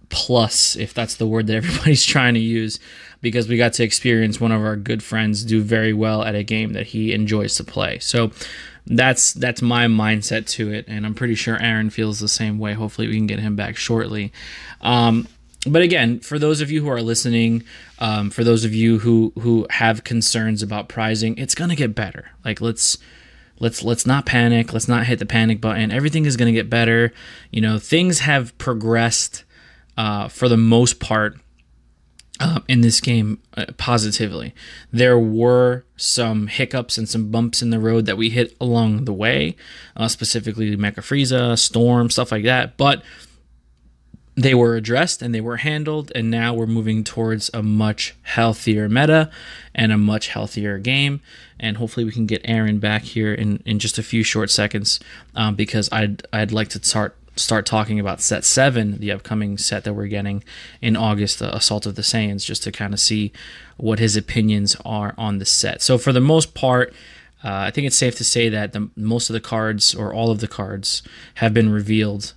plus, if that's the word that everybody's trying to use, because we got to experience one of our good friends do very well at a game that he enjoys to play. So that's my mindset to it, and I'm pretty sure Aaron feels the same way. Hopefully we can get him back shortly. But again, for those of you who are listening, for those of you who have concerns about pricing, it's gonna get better. Like let's not panic. Let's not hit the panic button. Everything is gonna get better. Things have progressed for the most part in this game positively. There were some hiccups and some bumps in the road that we hit along the way, specifically Mecha Frieza, Storm, stuff like that, but they were addressed and they were handled, and now we're moving towards a much healthier meta and a much healthier game. And hopefully we can get Aaron back here in just a few short seconds, because I'd like to start talking about set 7, the upcoming set that we're getting in August, the Assault of the Saiyans, just to kind of see what his opinions are on the set. So for the most part, I think it's safe to say that most of the cards, or all of the cards, have been revealed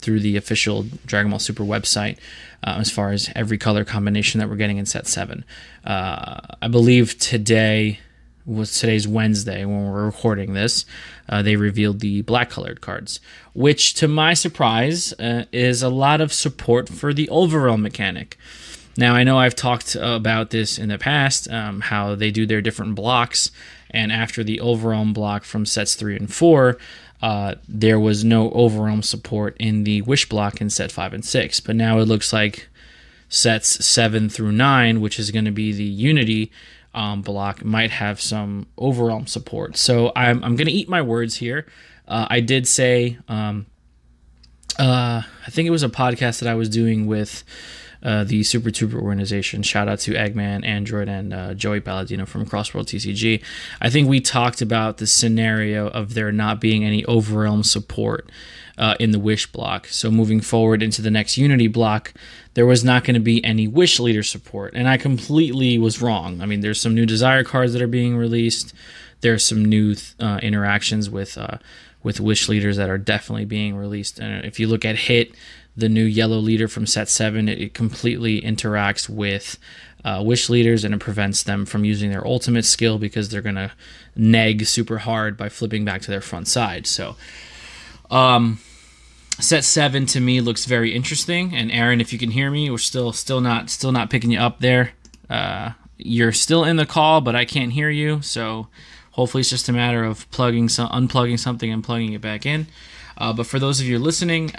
through the official Dragon Ball Super website, as far as every color combination that we're getting in set 7. I believe today's Wednesday when we're recording this, they revealed the black colored cards, which to my surprise is a lot of support for the overall mechanic. Now, I know I've talked about this in the past, how they do their different blocks, and after the overwhelm block from sets 3 and 4, there was no overwhelm support in the wish block in set 5 and 6, but now it looks like sets 7 through 9, which is going to be the Unity block, might have some overwhelm support. So I'm going to eat my words here. I did say, I think it was a podcast that I was doing with the Super Tuber organization. Shout out to Eggman, Android, and Joey Palladino from Crossworld TCG. I think we talked about the scenario of there not being any overwhelm support in the Wish block. So moving forward into the next Unity block, there was not going to be any Wish Leader support. And I completely was wrong. I mean, there's some new Desire cards that are being released. There's some new interactions with Wish Leaders that are definitely being released. And if you look at Hit, the new yellow leader from set 7, it completely interacts with wish leaders, and it prevents them from using their ultimate skill because they're going to neg super hard by flipping back to their front side. So set 7 to me looks very interesting. And Aaron, if you can hear me, we're still not picking you up there. You're still in the call, but I can't hear you. So hopefully it's just a matter of unplugging something and plugging it back in. But for those of you listening,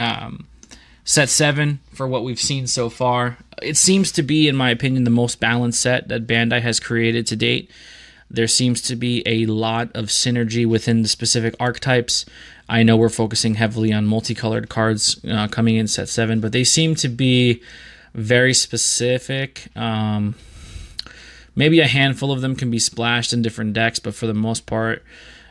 set 7, for what we've seen so far, it seems to be, in my opinion, the most balanced set that Bandai has created to date. There seems to be a lot of synergy within the specific archetypes. I know we're focusing heavily on multicolored cards coming in set 7, but they seem to be very specific. Maybe a handful of them can be splashed in different decks, but for the most part,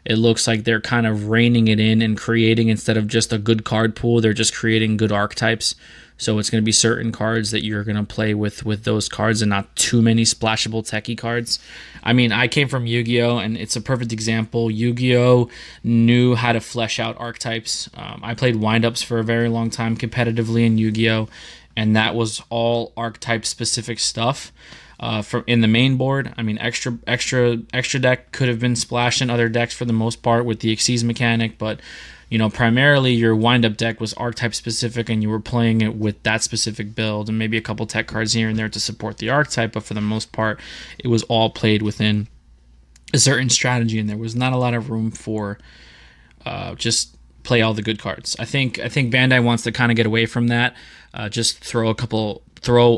it looks like they're kind of reining it in and creating, instead of just a good card pool, they're just creating good archetypes. So it's going to be certain cards that you're going to play with those cards and not too many splashable techie cards. I mean, I came from Yu-Gi-Oh! And it's a perfect example. Yu-Gi-Oh! Knew how to flesh out archetypes. I played windups for a very long time competitively in Yu-Gi-Oh! And that was all archetype specific stuff. From in the main board, I mean, extra deck could have been splashed in other decks for the most part with the Xyz mechanic, but primarily your wind-up deck was archetype specific, and you were playing it with that specific build, and maybe a couple tech cards here and there to support the archetype. But for the most part, it was all played within a certain strategy, and there was not a lot of room for just play all the good cards. I think Bandai wants to kind of get away from that. Just throw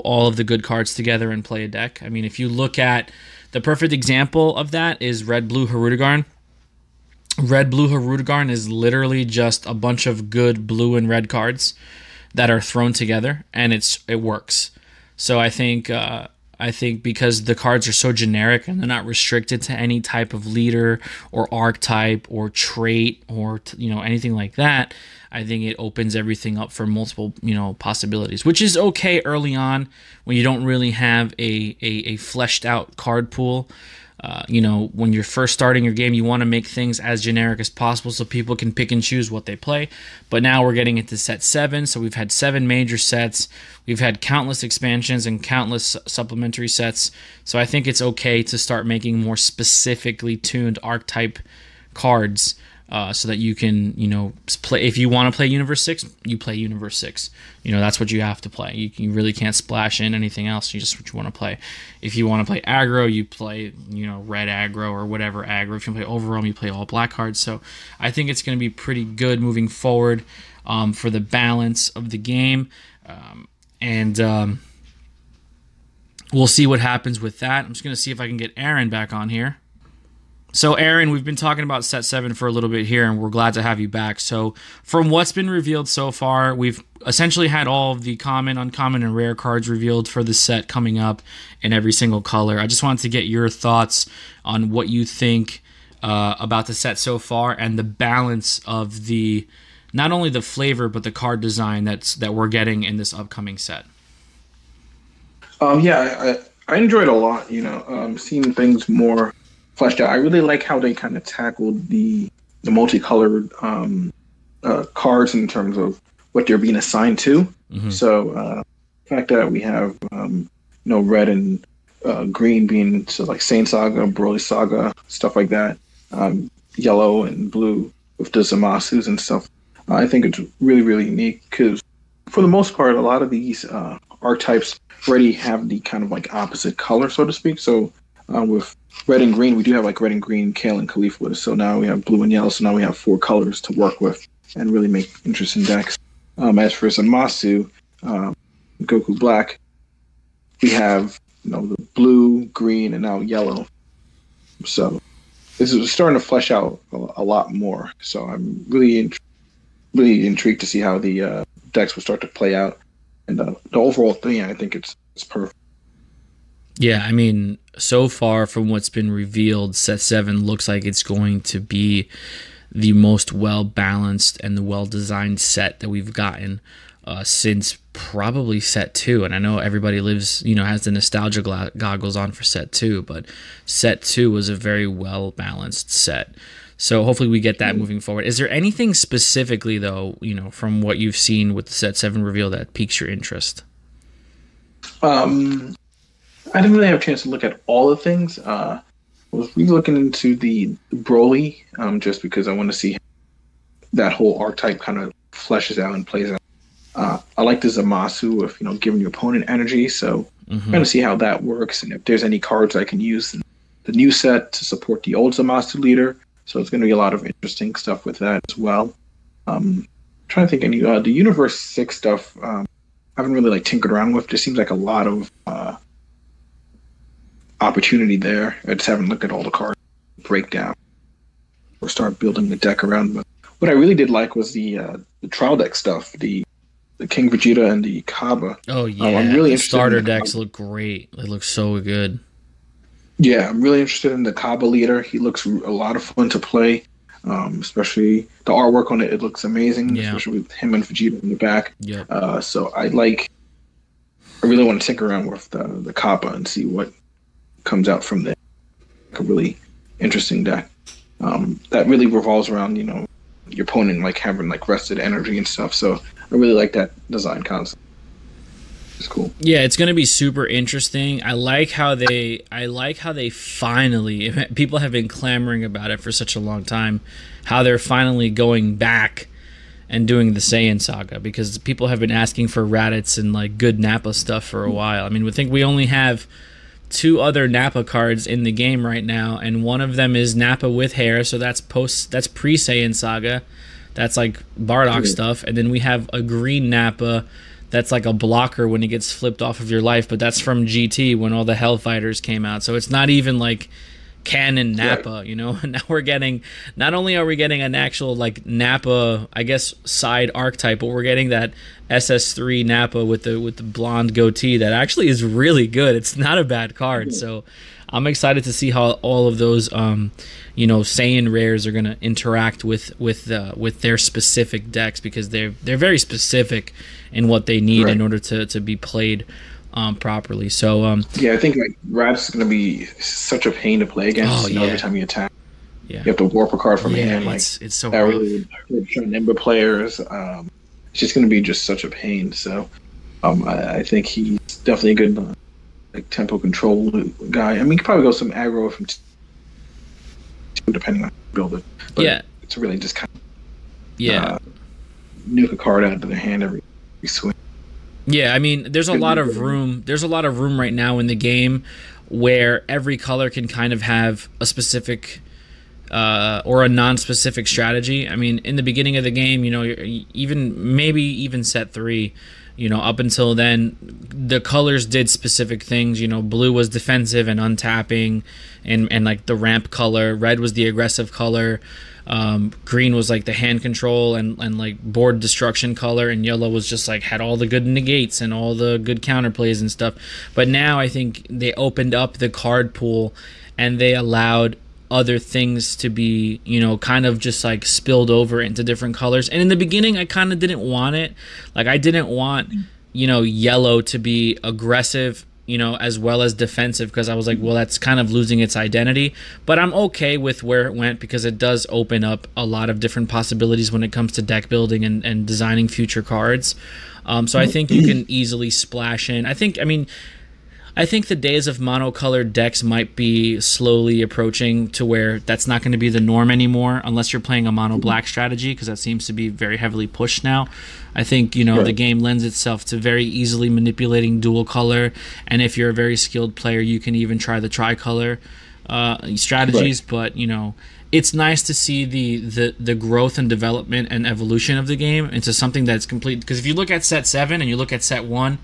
all of the good cards together and play a deck. I mean, if you look at the perfect example of that is Red Blue Harudegarn. Red Blue Harudegarn is literally just a bunch of good blue and red cards that are thrown together, and it works. So I think because the cards are so generic and they're not restricted to any type of leader or archetype or trait or anything like that, I think it opens everything up for multiple possibilities, which is okay early on when you don't really have a fleshed out card pool. When you're first starting your game, you want to make things as generic as possible so people can pick and choose what they play. But now we're getting into set 7, so we've had 7 major sets. We've had countless expansions and countless supplementary sets. So I think it's okay to start making more specifically tuned archetype cards so that you can, play. If you want to play Universe 6, you play Universe 6. That's what you have to play. You really can't splash in anything else. You just what you want to play. If you want to play aggro, you play, red aggro or whatever aggro. If you play overwhelm, you play all black cards. So I think it's going to be pretty good moving forward for the balance of the game. And we'll see what happens with that. I'm just going to see if I can get Aaron back on here. So, Aaron, we've been talking about set 7 for a little bit here, and we're glad to have you back. So, from what's been revealed so far, we've essentially had all of the common, uncommon, and rare cards revealed for the set coming up in every single color. I just wanted to get your thoughts on what you think about the set so far and the balance of the, not only the flavor, but the card design that we're getting in this upcoming set. I enjoyed it a lot, seeing things more fleshed out. I really like how they kind of tackled the multicolored cards in terms of what they're being assigned to. Mm-hmm. So the fact that we have red and green being like Saint Saga, Broly Saga, stuff like that. Yellow and blue with the Zamasus and stuff. I think it's really, really unique because for the most part, a lot of these archetypes already have the kind of like opposite color, so to speak. So with red and green, we do have like red and green, Kale and Caulifla. So now we have blue and yellow. So now we have 4 colors to work with and really make interesting decks. As for Zamasu, Goku Black, we have the blue, green, and now yellow. So this is starting to flesh out a lot more. So I'm really intrigued to see how the decks will start to play out. And the overall thing, I think it's perfect. Yeah, I mean, so far from what's been revealed, set 7 looks like it's going to be the most well-balanced and the well-designed set that we've gotten since probably set 2. And I know everybody has the nostalgia goggles on for set 2, but set 2 was a very well-balanced set. So hopefully we get that moving forward. Is there anything specifically, though, from what you've seen with the set 7 reveal that piques your interest? I didn't really have a chance to look at all the things. I was really looking into the Broly, just because I want to see that whole archetype kind of fleshes out and plays out. I like the Zamasu of giving your opponent energy, so I'm trying to see how that works and if there's any cards I can use in the new set to support the old Zamasu leader. So it's going to be a lot of interesting stuff with that as well. Trying to think any the Universe 6 stuff. I haven't really tinkered around with. There seems like a lot of opportunity there. I just haven't looked at all the card breakdown or start building the deck around. But what I really did like was the trial deck stuff. The King Vegeta and the Kaba. Oh yeah, I'm really the interested starter in the decks look great. They look so good. Yeah, I'm really interested in the Kaba leader. He looks a lot of fun to play, especially the artwork on it. It looks amazing, especially with him and Vegeta in the back. Yeah. So I really want to tinker around with the Kappa and see what comes out from there. Like a really interesting deck that really revolves around your opponent having rested energy and stuff. So I really like that design concept. It's cool. Yeah, it's going to be super interesting. I like how they finally, people have been clamoring about it for such a long time, how they're finally going back and doing the Saiyan saga, because people have been asking for Raditz and good Nappa stuff for a while. I mean, we think we only have 2 other Nappa cards in the game right now, and one of them is Nappa with hair, so that's pre-Saiyan saga. That's Bardock stuff. And then we have a green Nappa that's a blocker when he gets flipped off of your life, but that's from GT when all the Hellfighters came out. So it's not even canon Nappa, Now we're getting, not only are we getting an actual Nappa, I guess, side archetype, but we're getting that SS3 Nappa with the blonde goatee that actually is really good. It's not a bad card. So I'm excited to see how all of those Saiyan rares are going to interact with their specific decks, because they're very specific in what they need in order to be played properly. So I think Raditz is going to be such a pain to play against. Every time you attack, you have to warp a card from hand. It's so that rough. really would hurt Nimba players. It's just going to be just such a pain. So I think he's definitely a good tempo control guy. I mean, you could probably go some aggro from depending on how you build it. But it's really just kind of nuke a card out of their hand every swing. Yeah, I mean, there's a lot of room. There's a lot of room right now in the game where every color can kind of have a specific or a non-specific strategy. I mean, in the beginning of the game, even set 3, up until then, the colors did specific things. Blue was defensive and untapping, and the ramp color. Red was the aggressive color. Green was the hand control and board destruction color, and yellow was just had all the good negates and all the good counterplays and stuff. But now I think they opened up the card pool and they allowed other things to be kind of just spilled over into different colors. And in the beginning I kind of didn't want it. I didn't want yellow to be aggressive as well as defensive, because I was well, that's kind of losing its identity. But I'm okay with where it went, because it does open up a lot of different possibilities when it comes to deck building and designing future cards. So I think you can easily splash in. I think the days of monocolored decks might be slowly approaching to where that's not going to be the norm anymore, unless you're playing a mono black strategy, because that seems to be very heavily pushed now. I think the game lends itself to very easily manipulating dual color, and if you're a very skilled player, you can even try the tricolor strategies. But it's nice to see the growth and development and evolution of the game into something that's complete. Because if you look at set 7 and you look at set 1,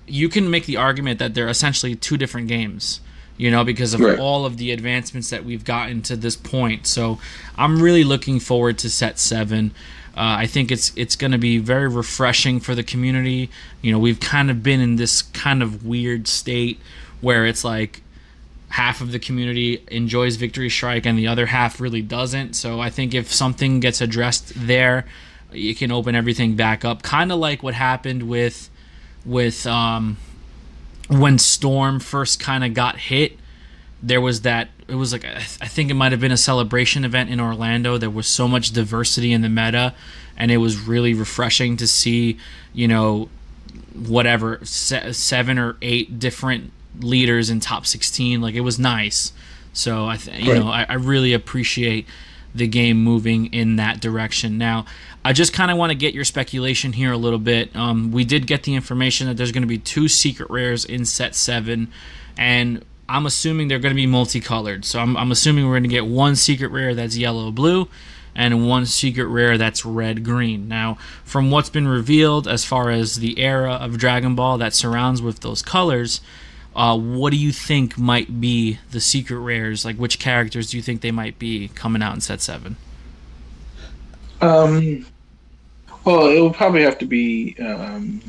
you can make the argument that they're essentially 2 different games, because of all of the advancements that we've gotten to this point. So I'm really looking forward to set 7. I think it's going to be very refreshing for the community. We've kind of been in this kind of weird state where it's half of the community enjoys Victory Strike and the other half really doesn't. So I think if something gets addressed there, you can open everything back up. Kind of like what happened with when Storm first kind of got hit. There was that, it was I think it might have been a celebration event in Orlando. There was so much diversity in the meta, and it was really refreshing to see 7 or 8 different leaders in top 16. Like, it was nice. So I really appreciate the game moving in that direction. Now, I just kind of want to get your speculation here a little bit. We did get the information that there's going to be 2 secret rares in set 7, and I'm assuming they're going to be multicolored. So I'm assuming we're going to get 1 secret rare that's yellow-blue and 1 secret rare that's red-green. Now, from what's been revealed as far as the era of Dragon Ball that surrounds with those colors, what do you think might be the secret rares? Like, which characters do you think they might be coming out in set 7? Well, it will probably have to be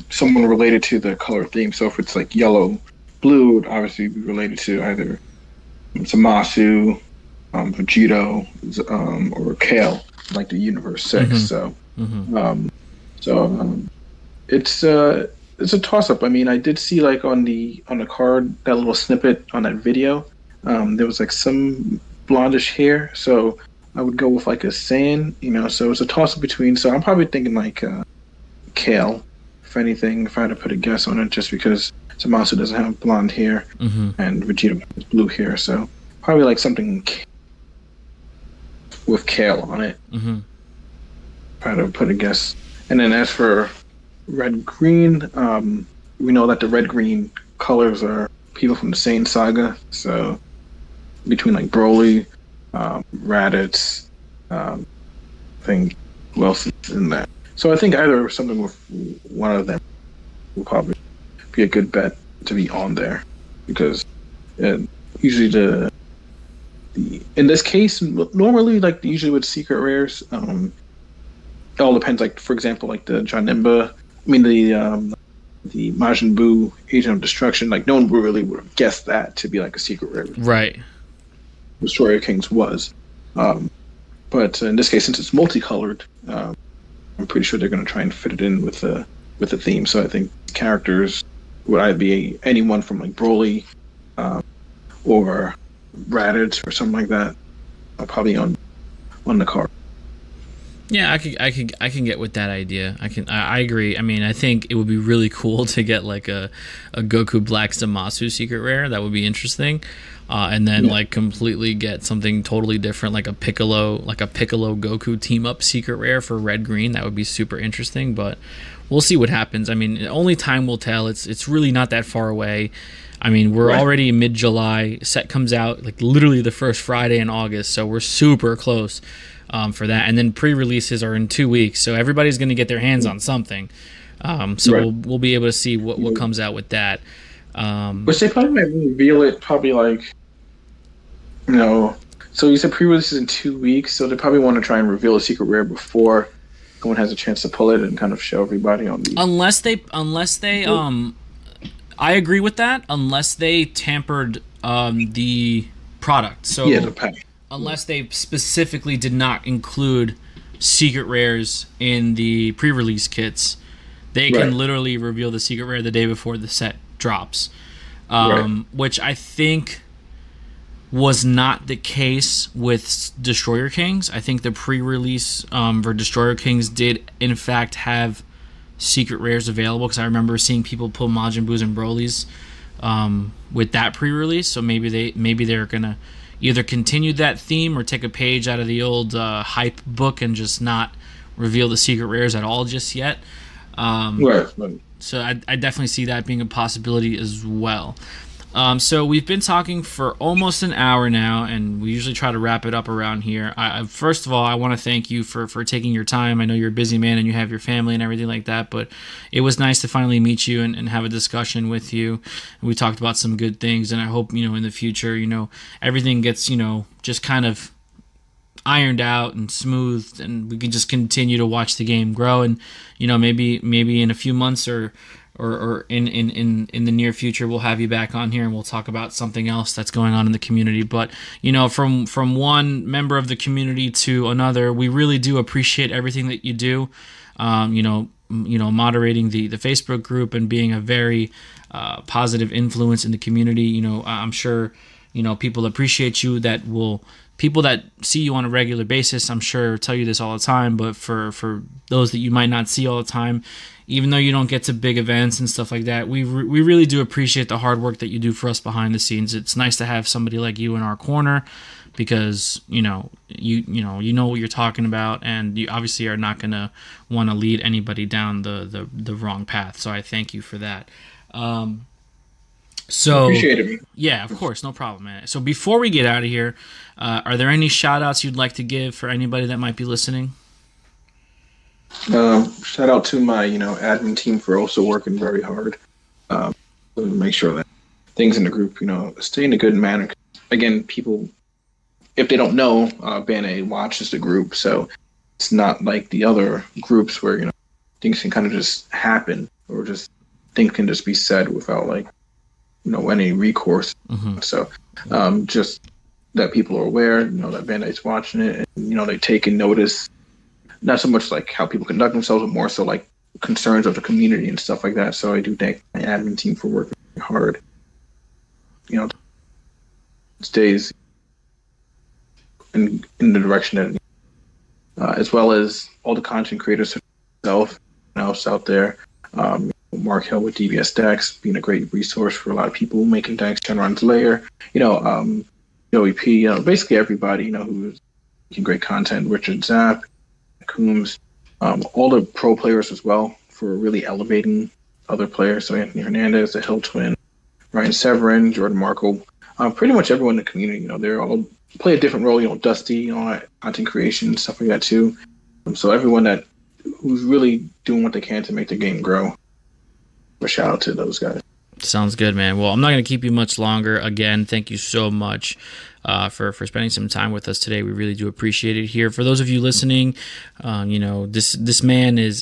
someone related to the color theme. So if it's like yellow, blue, it would obviously be related to either Zamasu, Vegito, or Kale, like the Universe 6. Mm-hmm. It's a toss-up. I mean, I did see like on the card, that little snippet on that video, there was like some blondish hair, so I would go with like a Saiyan, so it's a toss-up between. So I'm probably thinking like Kale, if anything, if I had to put a guess on it, just because Zamasu doesn't have blonde hair, Mm-hmm. and Vegeta has blue hair, so probably like something with Kale on it. Mm-hmm. If I had to put a guess. And then as for red green, we know that the red green colors are people from the Saiyan saga, so between like Broly, Raditz, I think who else is in that. So I think either something with one of them will probably be a good bet to be on there, because usually in this case, normally like usually with secret rares, it all depends. Like, for example, like the Janemba, the Majin Buu Agent of Destruction, like no one really would have guessed that to be like a secret rare. Right. Destroyer Kings was. But in this case, since it's multicolored, I'm pretty sure they're going to try and fit it in with the theme. So I think characters would either be anyone from like Broly, or Raditz or something like that, probably on the card. Yeah, I can get with that idea. I agree. I mean, I think it would be really cool to get like a Goku Black Zamasu secret rare. That would be interesting. And then like completely get something totally different, like a Piccolo Goku team up secret rare for red green. That would be super interesting, but we'll see what happens. I mean, only time will tell. It's really not that far away. I mean, we're already mid-July. Set comes out like literally the first Friday in August, so we're super close for that. And then pre-releases are in 2 weeks, so everybody's going to get their hands on something. We'll be able to see what comes out with that. Which they probably might reveal it probably like, so you said pre-releases in 2 weeks, so they probably want to try and reveal a secret rare before someone has a chance to pull it and kind of show everybody on the... Unless they I agree with that, unless they tampered the product. So the pack. Unless they specifically did not include secret rares in the pre-release kits, they can literally reveal the secret rare the day before the set drops, which I think was not the case with Destroyer Kings. I think the pre-release for Destroyer Kings did in fact have secret rares available, because I remember seeing people pull Majin Buus and Brolys with that pre-release. So maybe they're gonna either continue that theme or take a page out of the old hype book and just not reveal the secret rares at all just yet. So I definitely see that being a possibility as well. So we've been talking for almost an hour now, and we usually try to wrap it up around here. First of all, I want to thank you for taking your time. I know you're a busy man and you have your family and everything like that, but it was nice to finally meet you and have a discussion with you. We talked about some good things, and I hope, in the future, everything gets, just kind of ironed out and smoothed, and we can just continue to watch the game grow. And, maybe in a few months or in the near future, we'll have you back on here and we'll talk about something else that's going on in the community. But from one member of the community to another, we really do appreciate everything that you do. Moderating the Facebook group and being a very positive influence in the community. I'm sure people appreciate you that will people that see you on a regular basis, I'm sure, tell you this all the time, but for those that you might not see all the time, even though you don't get to big events and stuff like that, we really do appreciate the hard work that you do for us behind the scenes. It's nice to have somebody like you in our corner, because you know what you're talking about, and you obviously are not going to want to lead anybody down the wrong path. So I thank you for that. So appreciate it. Yeah, of course, no problem, man. So before we get out of here, are there any shout outs you'd like to give for anybody that might be listening? Shout out to my admin team for also working very hard to make sure that things in the group stay in a good manner. Again, people, if they don't know, Band-Aid watches the group, so it's not like the other groups where things can kind of just happen, or just things can just be said without any recourse. Mm-hmm. So just that people are aware, that Band-Aid's watching it, and they take in notice, not so much like how people conduct themselves, but more so like concerns of the community and stuff like that. So I do thank my admin team for working hard, stays in the direction that, as well as all the content creators themselves out there. Mark Hill with DBS Decks being a great resource for a lot of people making decks, Shenron's Lair, Joey P, basically everybody, who's making great content, Richard Zapp, Coombs, all the pro players as well for really elevating other players. So Anthony Hernandez, the Hill Twin, Ryan Severin, Jordan Markle, pretty much everyone in the community, they're all play a different role, Dusty, content creation, stuff like that too. So everyone who's really doing what they can to make the game grow. A shout out to those guys. Sounds good, man. Well, I'm not going to keep you much longer. Again, thank you so much for spending some time with us today. We really do appreciate it here. For those of you listening, this man is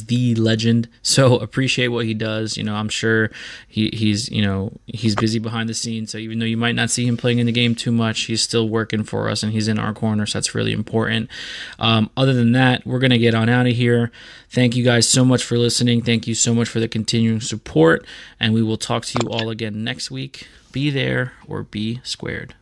the legend. So appreciate what he does. I'm sure he's busy behind the scenes. So even though you might not see him playing in the game too much, he's still working for us, and he's in our corner. So that's really important. Other than that, we're gonna get on out of here. Thank you guys so much for listening. Thank you so much for the continuing support, and we will talk to you all again next week. Be there or be squared.